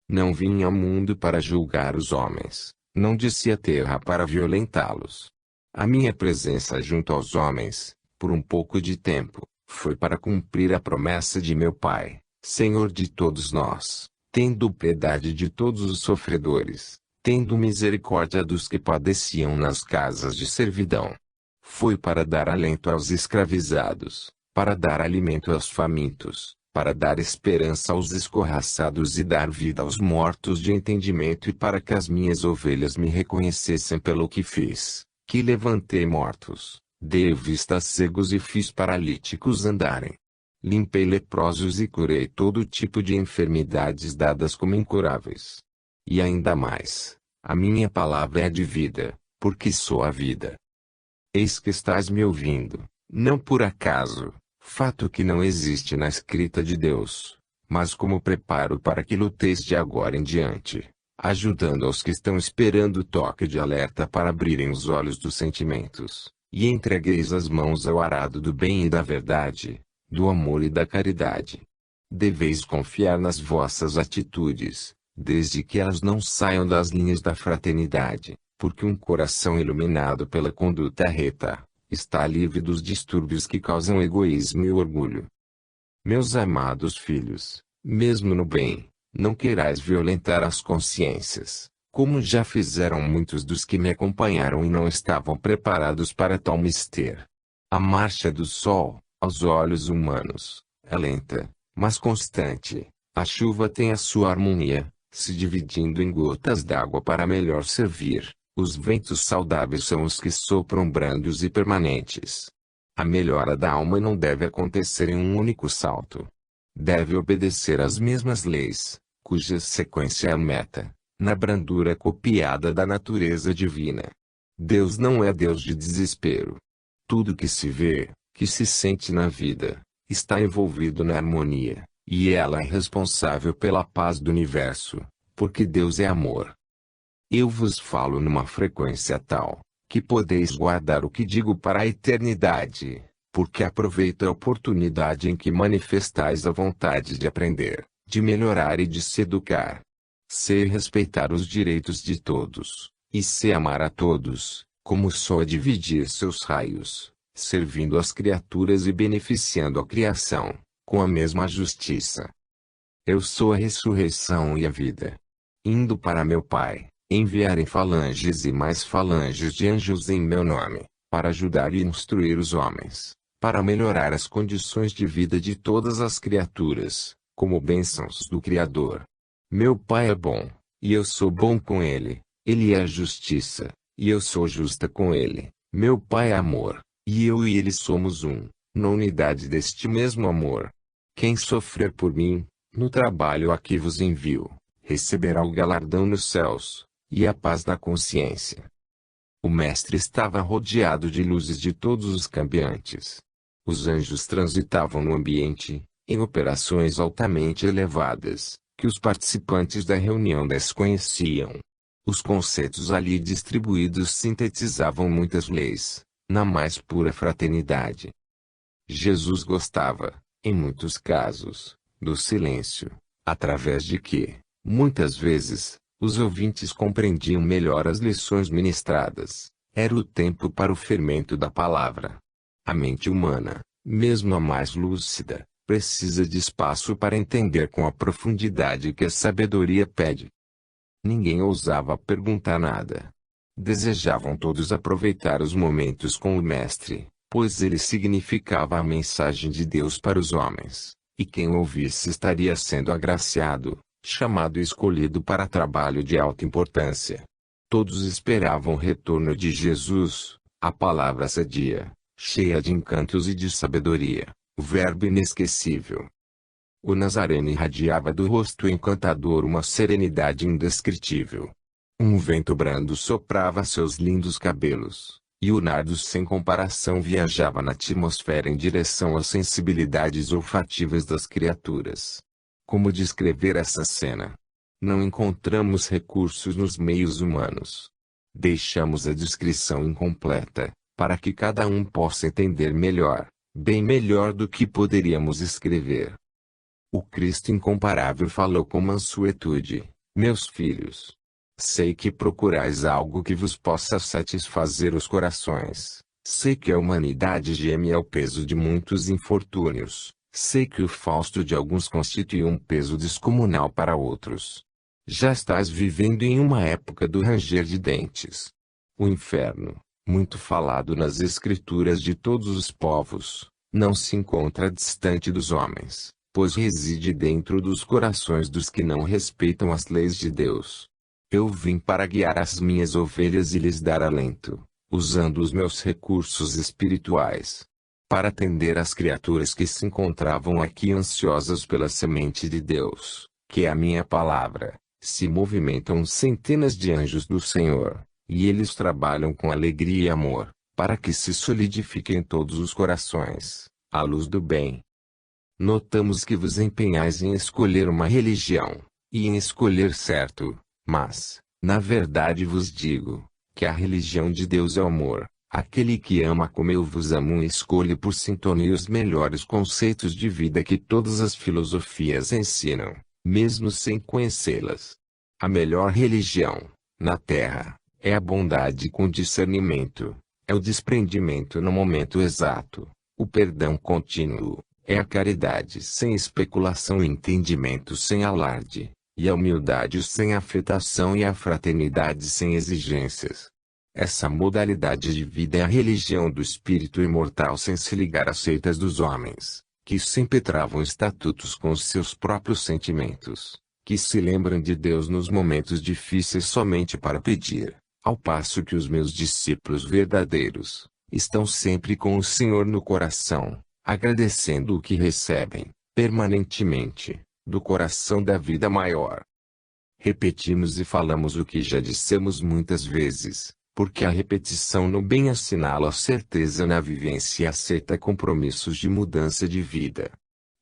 Não vim ao mundo para julgar os homens, não desci à terra para violentá-los. A minha presença junto aos homens, por um pouco de tempo, foi para cumprir a promessa de meu Pai, Senhor de todos nós, tendo piedade de todos os sofredores, tendo misericórdia dos que padeciam nas casas de servidão. Foi para dar alento aos escravizados, para dar alimento aos famintos, para dar esperança aos escorraçados e dar vida aos mortos de entendimento e para que as minhas ovelhas me reconhecessem pelo que fiz, que levantei mortos, dei vista a cegos e fiz paralíticos andarem. Limpei leprosos e curei todo tipo de enfermidades dadas como incuráveis. E ainda mais, a minha palavra é de vida, porque sou a vida. Eis que estás me ouvindo, não por acaso, fato que não existe na escrita de Deus, mas como preparo para que luteis de agora em diante, ajudando aos que estão esperando o toque de alerta para abrirem os olhos dos sentimentos, e entregueis as mãos ao arado do bem e da verdade, do amor e da caridade. Deveis confiar nas vossas atitudes, desde que elas não saiam das linhas da fraternidade, porque um coração iluminado pela conduta reta, está livre dos distúrbios que causam egoísmo e orgulho. Meus amados filhos, mesmo no bem, não queirais violentar as consciências, como já fizeram muitos dos que me acompanharam e não estavam preparados para tal mister. A marcha do sol, aos olhos humanos, é lenta, mas constante. A chuva tem a sua harmonia, se dividindo em gotas d'água para melhor servir. Os ventos saudáveis são os que sopram brandos e permanentes. A melhora da alma não deve acontecer em um único salto. Deve obedecer às mesmas leis, cuja sequência é a meta, na brandura copiada da natureza divina. Deus não é Deus de desespero. Tudo que se vê, que se sente na vida, está envolvido na harmonia, E ela é responsável pela paz do universo, porque Deus é amor. Eu vos falo numa frequência tal, que podeis guardar o que digo para a eternidade, porque aproveito a oportunidade em que manifestais a vontade de aprender, de melhorar e de se educar. Sei respeitar os direitos de todos, e sei amar a todos, como sou a dividir seus raios, servindo as criaturas e beneficiando a criação, com a mesma justiça. Eu sou a ressurreição e a vida. Indo para meu Pai, enviarei falanges e mais falanges de anjos em meu nome, para ajudar e instruir os homens, para melhorar as condições de vida de todas as criaturas, como bênçãos do Criador. Meu Pai é bom, e eu sou bom com ele. Ele é a justiça, e eu sou justa com ele. Meu Pai é amor, e eu e ele somos um, na unidade deste mesmo amor. Quem sofrer por mim, no trabalho a que vos envio, receberá o galardão nos céus, e a paz na consciência. O mestre estava rodeado de luzes de todos os cambiantes. Os anjos transitavam no ambiente, em operações altamente elevadas, que os participantes da reunião desconheciam. Os conceitos ali distribuídos sintetizavam muitas leis, na mais pura fraternidade. Jesus gostava, em muitos casos, do silêncio, através de que, muitas vezes, os ouvintes compreendiam melhor as lições ministradas. Era o tempo para o fermento da palavra. A mente humana, mesmo a mais lúcida, precisa de espaço para entender com a profundidade que a sabedoria pede. Ninguém ousava perguntar nada. Desejavam todos aproveitar os momentos com o Mestre, pois ele significava a mensagem de Deus para os homens, e quem o ouvisse estaria sendo agraciado, chamado e escolhido para trabalho de alta importância. Todos esperavam o retorno de Jesus, a palavra sadia, cheia de encantos e de sabedoria, o verbo inesquecível. O Nazareno irradiava do rosto encantador uma serenidade indescritível. Um vento brando soprava seus lindos cabelos, e o nardo sem comparação viajava na atmosfera em direção às sensibilidades olfativas das criaturas. Como descrever essa cena? Não encontramos recursos nos meios humanos. Deixamos a descrição incompleta, para que cada um possa entender melhor, bem melhor do que poderíamos escrever. O Cristo incomparável falou com mansuetude: meus filhos, sei que procurais algo que vos possa satisfazer os corações. Sei que a humanidade geme ao peso de muitos infortúnios. Sei que o fausto de alguns constitui um peso descomunal para outros. Já estás vivendo em uma época do ranger de dentes. O inferno, muito falado nas escrituras de todos os povos, não se encontra distante dos homens, pois reside dentro dos corações dos que não respeitam as leis de Deus. Eu vim para guiar as minhas ovelhas e lhes dar alento, usando os meus recursos espirituais. Para atender às criaturas que se encontravam aqui ansiosas pela semente de Deus, que é a minha palavra, se movimentam centenas de anjos do Senhor, e eles trabalham com alegria e amor, para que se solidifiquem todos os corações, a luz do bem. Notamos que vos empenhais em escolher uma religião, e em escolher certo, mas, na verdade vos digo, que a religião de Deus é o amor. Aquele que ama como eu vos amo e escolhe por sintonia os melhores conceitos de vida que todas as filosofias ensinam, mesmo sem conhecê-las. A melhor religião, na Terra, é a bondade com discernimento, é o desprendimento no momento exato, o perdão contínuo, é a caridade sem especulação e entendimento sem alarde, e a humildade sem afetação e a fraternidade sem exigências. Essa modalidade de vida é a religião do espírito imortal sem se ligar às seitas dos homens, que sempre travam estatutos com os seus próprios sentimentos, que se lembram de Deus nos momentos difíceis somente para pedir, ao passo que os meus discípulos verdadeiros, estão sempre com o Senhor no coração, agradecendo o que recebem, permanentemente, do coração da vida maior. Repetimos e falamos o que já dissemos muitas vezes, porque a repetição no bem assinala a certeza na vivência e aceita compromissos de mudança de vida.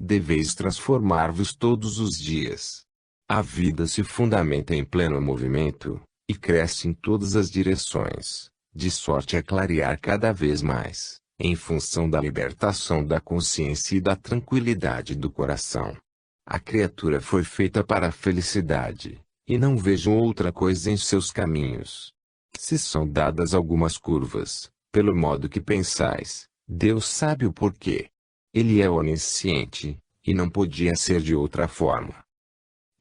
Deveis transformar-vos todos os dias. A vida se fundamenta em pleno movimento, e cresce em todas as direções, de sorte a clarear cada vez mais, em função da libertação da consciência e da tranquilidade do coração. A criatura foi feita para a felicidade, e não vejo outra coisa em seus caminhos. Se são dadas algumas curvas, pelo modo que pensais, Deus sabe o porquê. Ele é onisciente, e não podia ser de outra forma.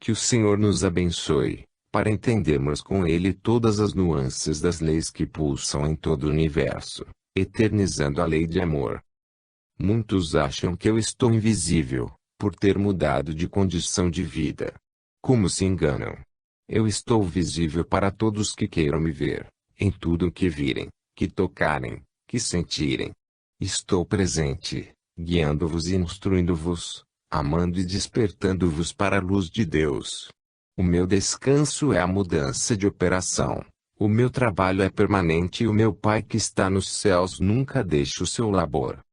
Que o Senhor nos abençoe, para entendermos com Ele todas as nuances das leis que pulsam em todo o universo, eternizando a lei de amor. Muitos acham que eu estou invisível, por ter mudado de condição de vida. Como se enganam! Eu estou visível para todos que queiram me ver, em tudo o que virem, que tocarem, que sentirem. Estou presente, guiando-vos e instruindo-vos, amando e despertando-vos para a luz de Deus. O meu descanso é a mudança de operação. O meu trabalho é permanente e o meu Pai que está nos céus nunca deixa o seu labor.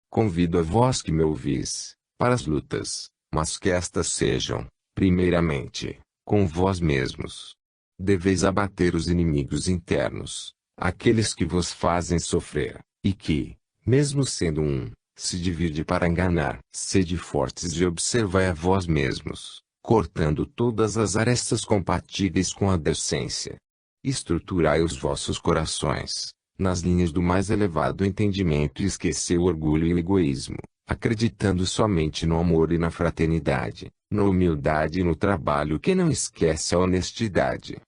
Convido a vós que me ouvis, para as lutas, mas que estas sejam, primeiramente, com vós mesmos. Deveis abater os inimigos internos, aqueles que vos fazem sofrer, e que, mesmo sendo um, se divide para enganar. Sede fortes e observai a vós mesmos, cortando todas as arestas compatíveis com a decência. Estruturai os vossos corações, nas linhas do mais elevado entendimento e esquecei o orgulho e o egoísmo, acreditando somente no amor e na fraternidade, na humildade e no trabalho que não esquece a honestidade.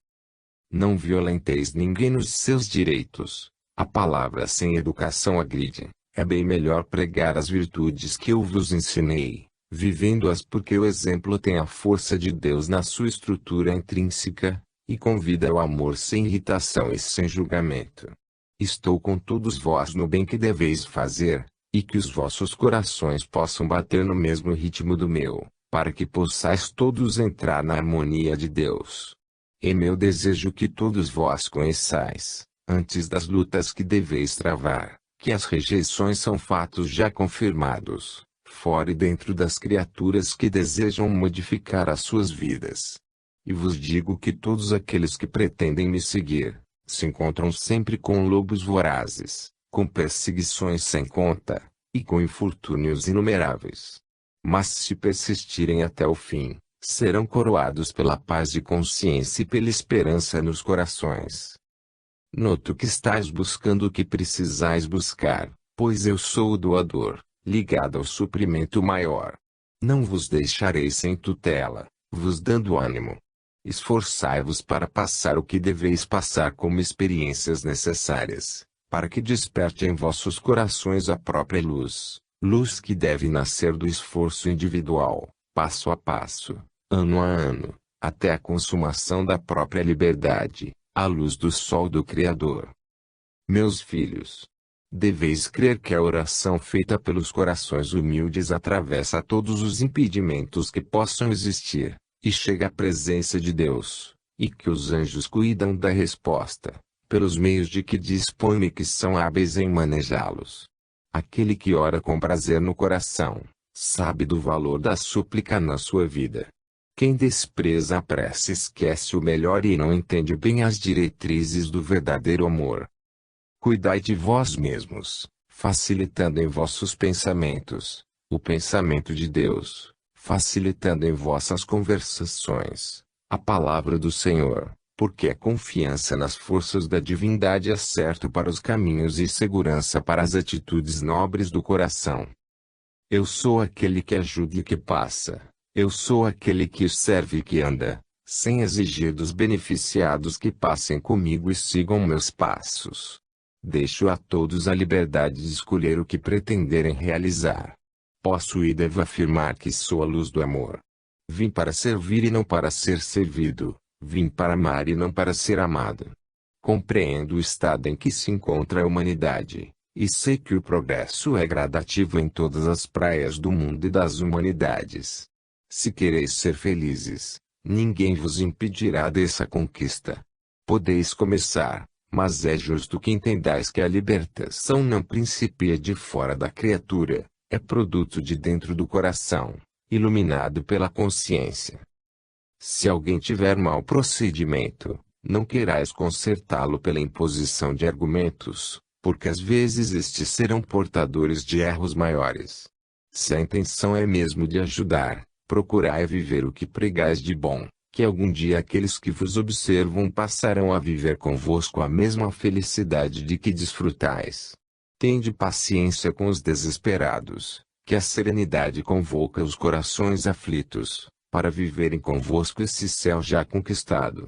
Não violenteis ninguém nos seus direitos. A palavra sem educação agride. É bem melhor pregar as virtudes que eu vos ensinei, vivendo-as porque o exemplo tem a força de Deus na sua estrutura intrínseca, e convida ao amor sem irritação e sem julgamento. Estou com todos vós no bem que deveis fazer, e que os vossos corações possam bater no mesmo ritmo do meu, para que possais todos entrar na harmonia de Deus. É meu desejo que todos vós conheçais, antes das lutas que deveis travar, que as rejeições são fatos já confirmados, fora e dentro das criaturas que desejam modificar as suas vidas. E vos digo que todos aqueles que pretendem me seguir, se encontram sempre com lobos vorazes, com perseguições sem conta, e com infortúnios inumeráveis. Mas se persistirem até o fim, serão coroados pela paz de consciência e pela esperança nos corações. Noto que estáis buscando o que precisais buscar, pois eu sou o doador, ligado ao suprimento maior. Não vos deixarei sem tutela, vos dando ânimo. Esforçai-vos para passar o que deveis passar como experiências necessárias, para que desperte em vossos corações a própria luz, luz que deve nascer do esforço individual, passo a passo, ano a ano, até a consumação da própria liberdade, a luz do sol do Criador. Meus filhos, deveis crer que a oração feita pelos corações humildes atravessa todos os impedimentos que possam existir, e chega à presença de Deus, e que os anjos cuidam da resposta, pelos meios de que dispõem e que são hábeis em manejá-los. Aquele que ora com prazer no coração, sabe do valor da súplica na sua vida. Quem despreza a prece esquece o melhor e não entende bem as diretrizes do verdadeiro amor. Cuidai de vós mesmos, facilitando em vossos pensamentos, o pensamento de Deus, facilitando em vossas conversações, a palavra do Senhor, porque a confiança nas forças da divindade é certo para os caminhos e segurança para as atitudes nobres do coração. Eu sou aquele que ajuda e que passa. Eu sou aquele que serve e que anda, sem exigir dos beneficiados que passem comigo e sigam meus passos. Deixo a todos a liberdade de escolher o que pretenderem realizar. Posso e devo afirmar que sou a luz do amor. Vim para servir e não para ser servido. Vim para amar e não para ser amado. Compreendo o estado em que se encontra a humanidade, e sei que o progresso é gradativo em todas as praias do mundo e das humanidades. Se quereis ser felizes, ninguém vos impedirá dessa conquista. Podeis começar, mas é justo que entendais que a libertação não principia de fora da criatura, É produto de dentro do coração, iluminado pela consciência. Se alguém tiver mau procedimento, não queirais consertá-lo pela imposição de argumentos, porque às vezes estes serão portadores de erros maiores. Se a intenção é mesmo de ajudar, procurai viver o que pregais de bom, que algum dia aqueles que vos observam passarão a viver convosco a mesma felicidade de que desfrutais. Tende paciência com os desesperados, que a serenidade convoca os corações aflitos, para viverem convosco esse céu já conquistado.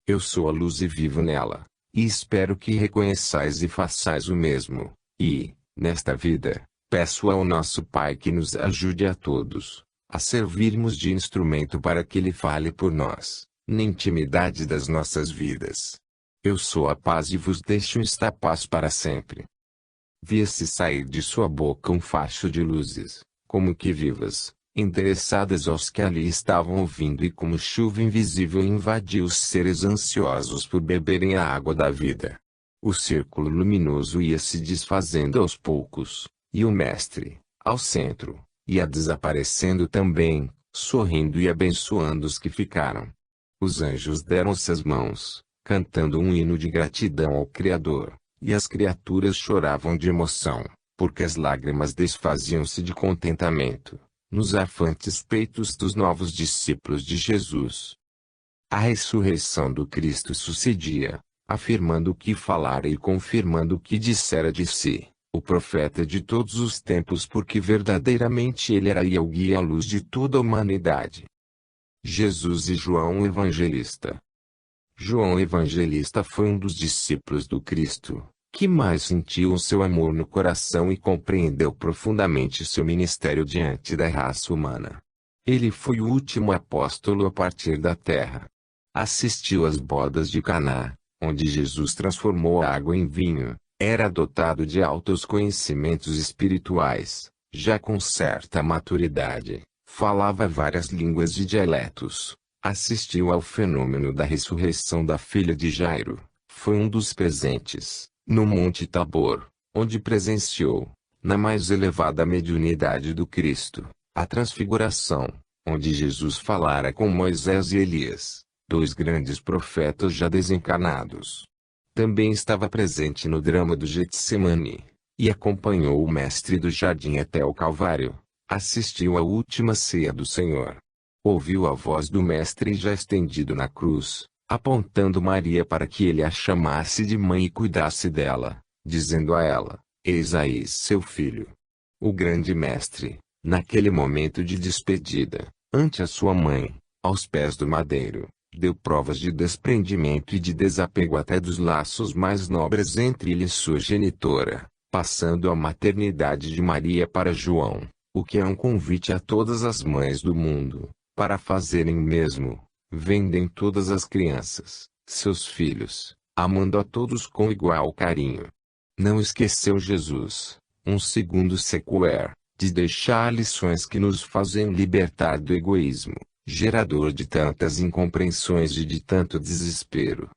Eu sou a luz e vivo nela, e espero que reconheçais e façais o mesmo, e, nesta vida, peço ao nosso Pai que nos ajude a todos, a servirmos de instrumento para que Ele fale por nós, na intimidade das nossas vidas. Eu sou a paz e vos deixo esta paz para sempre. Via-se sair de sua boca um facho de luzes, como que vivas, endereçadas aos que ali estavam ouvindo, e como chuva invisível invadiu os seres ansiosos por beberem a água da vida. O círculo luminoso ia se desfazendo aos poucos, e o Mestre, ao centro, ia desaparecendo também, sorrindo e abençoando os que ficaram. Os anjos deram-se as mãos, cantando um hino de gratidão ao Criador, e as criaturas choravam de emoção, porque as lágrimas desfaziam-se de contentamento nos arfantes peitos dos novos discípulos de Jesus. A ressurreição do Cristo sucedia, afirmando o que falara e confirmando o que dissera de si, o profeta de todos os tempos, porque verdadeiramente ele era e o guia e a luz de toda a humanidade. Jesus e João Evangelista. João Evangelista foi um dos discípulos do Cristo, que mais sentiu o seu amor no coração e compreendeu profundamente seu ministério diante da raça humana. Ele foi o último apóstolo a partir da terra. Assistiu às bodas de Caná, onde Jesus transformou a água em vinho, era dotado de altos conhecimentos espirituais, já com certa maturidade, falava várias línguas e dialetos, assistiu ao fenômeno da ressurreição da filha de Jairo, foi um dos presentes no Monte Tabor, onde presenciou, na mais elevada mediunidade do Cristo, a transfiguração, onde Jesus falara com Moisés e Elias, dois grandes profetas já desencarnados. Também estava presente no drama do Getsemane, e acompanhou o Mestre do jardim até o Calvário, assistiu à última ceia do Senhor. Ouviu a voz do Mestre já estendido na cruz, apontando Maria para que ele a chamasse de mãe e cuidasse dela, dizendo a ela: eis aí seu filho. O grande Mestre, naquele momento de despedida, ante a sua mãe, aos pés do madeiro, deu provas de desprendimento e de desapego até dos laços mais nobres entre ele e sua genitora, passando a maternidade de Maria para João, o que é um convite a todas as mães do mundo, para fazerem o mesmo. Vendem todas as crianças, seus filhos, amando a todos com igual carinho. Não esqueceu Jesus, um segundo sequer, de deixar lições que nos fazem libertar do egoísmo, gerador de tantas incompreensões e de tanto desespero.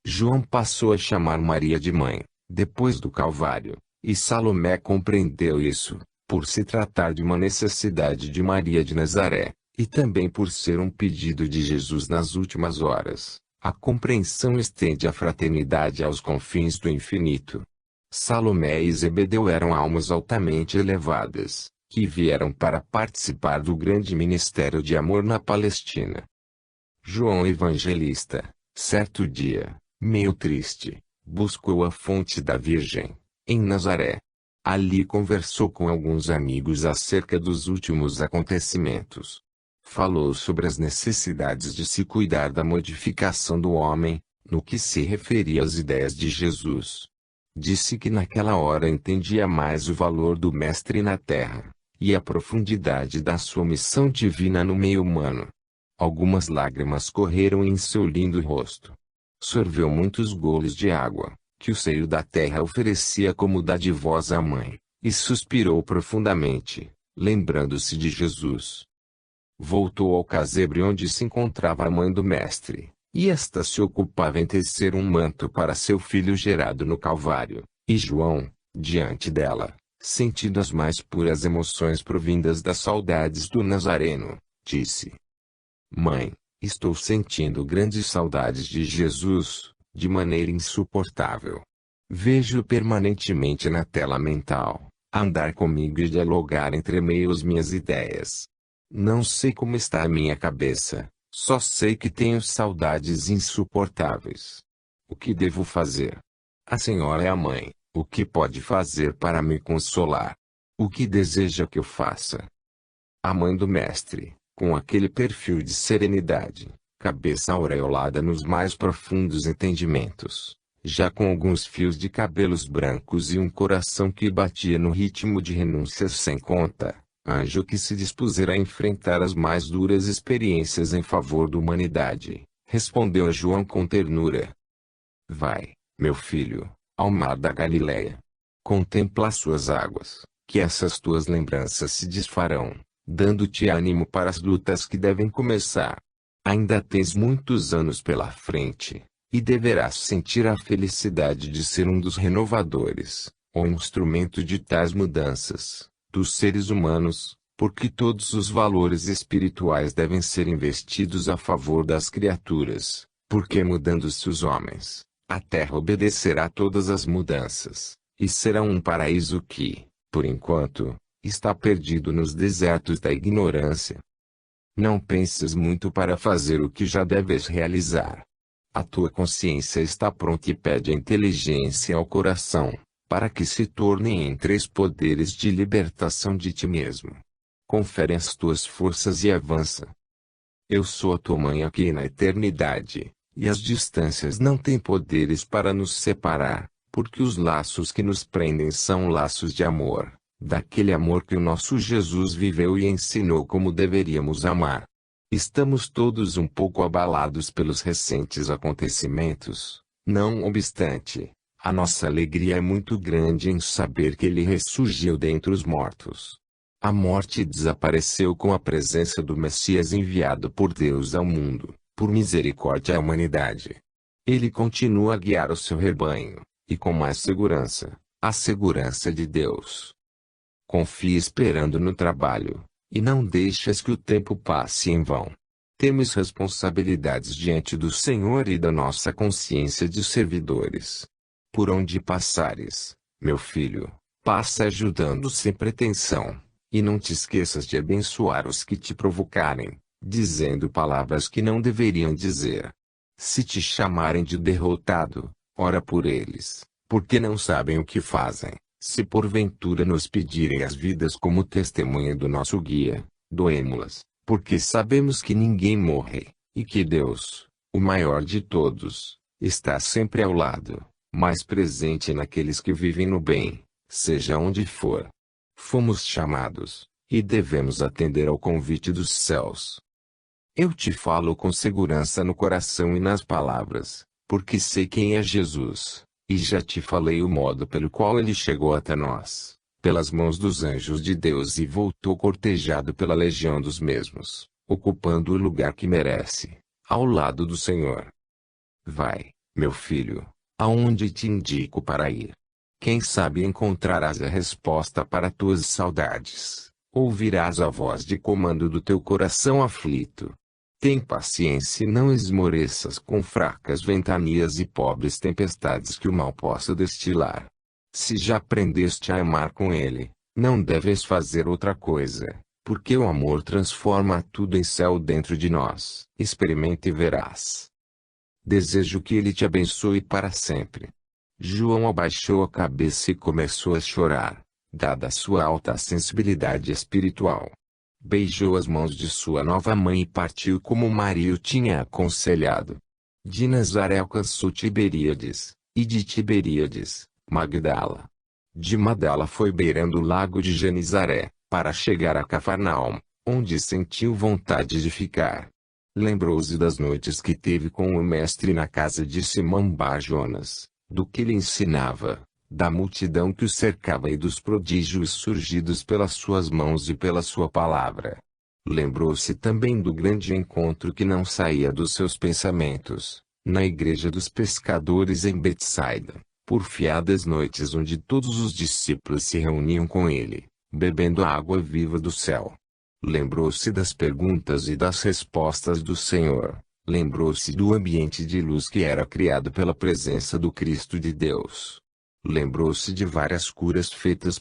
João passou a chamar Maria de mãe, depois do Calvário, e Salomé compreendeu isso, por se tratar de uma necessidade de Maria de Nazaré, e também por ser um pedido de Jesus nas últimas horas. A compreensão estende a fraternidade aos confins do infinito. Salomé e Zebedeu eram almas altamente elevadas, que vieram para participar do grande ministério de amor na Palestina. João Evangelista, certo dia, meio triste, buscou a fonte da Virgem, em Nazaré. Ali conversou com alguns amigos acerca dos últimos acontecimentos. Falou sobre as necessidades de se cuidar da modificação do homem, no que se referia às ideias de Jesus. Disse que naquela hora entendia mais o valor do Mestre na terra, e a profundidade da sua missão divina no meio humano. Algumas lágrimas correram em seu lindo rosto. Sorveu muitos goles de água, que o seio da terra oferecia como dadivosa mãe, e suspirou profundamente, lembrando-se de Jesus. Voltou ao casebre onde se encontrava a mãe do Mestre, e esta se ocupava em tecer um manto para seu filho gerado no Calvário, e João, diante dela, sentindo as mais puras emoções provindas das saudades do Nazareno, disse: Mãe, estou sentindo grandes saudades de Jesus, de maneira insuportável. Vejo permanentemente na tela mental, a andar comigo e dialogar entre meios minhas ideias. Não sei como está a minha cabeça, só sei que tenho saudades insuportáveis. O que devo fazer? A senhora é a mãe, o que pode fazer para me consolar? O que deseja que eu faça? A mãe do mestre, com aquele perfil de serenidade, cabeça aureolada nos mais profundos entendimentos, já com alguns fios de cabelos brancos e um coração que batia no ritmo de renúncias sem conta, anjo que se dispusera a enfrentar as mais duras experiências em favor da humanidade, respondeu a João com ternura: Vai, meu filho, ao mar da Galileia. Contempla as suas águas, que essas tuas lembranças se desfarão, dando-te ânimo para as lutas que devem começar. Ainda tens muitos anos pela frente, e deverás sentir a felicidade de ser um dos renovadores, ou instrumento de tais mudanças, dos seres humanos, porque todos os valores espirituais devem ser investidos a favor das criaturas, porque mudando-se os homens, a terra obedecerá a todas as mudanças, e será um paraíso que, por enquanto, está perdido nos desertos da ignorância. Não penses muito para fazer o que já deves realizar. A tua consciência está pronta e pede a inteligência ao coração, para que se tornem em 3 poderes de libertação de ti mesmo. Confere as tuas forças e avança. Eu sou a tua mãe aqui na eternidade, e as distâncias não têm poderes para nos separar, porque os laços que nos prendem são laços de amor, daquele amor que o nosso Jesus viveu e ensinou como deveríamos amar. Estamos todos um pouco abalados pelos recentes acontecimentos, não obstante, a nossa alegria é muito grande em saber que ele ressurgiu dentre os mortos. A morte desapareceu com a presença do Messias enviado por Deus ao mundo, por misericórdia à humanidade. Ele continua a guiar o seu rebanho, e com mais segurança, a segurança de Deus. Confie esperando no trabalho, e não deixes que o tempo passe em vão. Temos responsabilidades diante do Senhor e da nossa consciência de servidores. Por onde passares, meu filho, passa ajudando sem pretensão, e não te esqueças de abençoar os que te provocarem, dizendo palavras que não deveriam dizer. Se te chamarem de derrotado, ora por eles, porque não sabem o que fazem. Se porventura nos pedirem as vidas como testemunha do nosso guia, doemo-las, porque sabemos que ninguém morre, e que Deus, o maior de todos, está sempre ao lado, mais presente naqueles que vivem no bem, seja onde for. Fomos chamados, e devemos atender ao convite dos céus. Eu te falo com segurança no coração e nas palavras, porque sei quem é Jesus, e já te falei o modo pelo qual ele chegou até nós, pelas mãos dos anjos de Deus e voltou cortejado pela legião dos mesmos, ocupando o lugar que merece, ao lado do Senhor. Vai, meu filho, aonde te indico para ir. Quem sabe encontrarás a resposta para tuas saudades, ouvirás a voz de comando do teu coração aflito. Tem paciência e não esmoreças com fracas ventanias e pobres tempestades que o mal possa destilar. Se já aprendeste a amar com ele, não deves fazer outra coisa, porque o amor transforma tudo em céu dentro de nós. Experimenta e verás. Desejo que ele te abençoe para sempre. João abaixou a cabeça e começou a chorar, dada a sua alta sensibilidade espiritual. Beijou as mãos de sua nova mãe e partiu como Maria o tinha aconselhado. De Nazaré alcançou Tiberíades, e de Tiberíades, Magdala. De Magdala foi beirando o lago de Genizaré, para chegar a Cafarnaum, onde sentiu vontade de ficar. Lembrou-se das noites que teve com o mestre na casa de Simão Bar Jonas, do que lhe ensinava, da multidão que o cercava e dos prodígios surgidos pelas suas mãos e pela sua palavra. Lembrou-se também do grande encontro que não saía dos seus pensamentos, na igreja dos pescadores em Betsaida, por fiadas noites onde todos os discípulos se reuniam com ele, bebendo a água viva do céu. Lembrou-se das perguntas e das respostas do Senhor. Lembrou-se do ambiente de luz que era criado pela presença do Cristo de Deus. Lembrou-se de várias curas feitas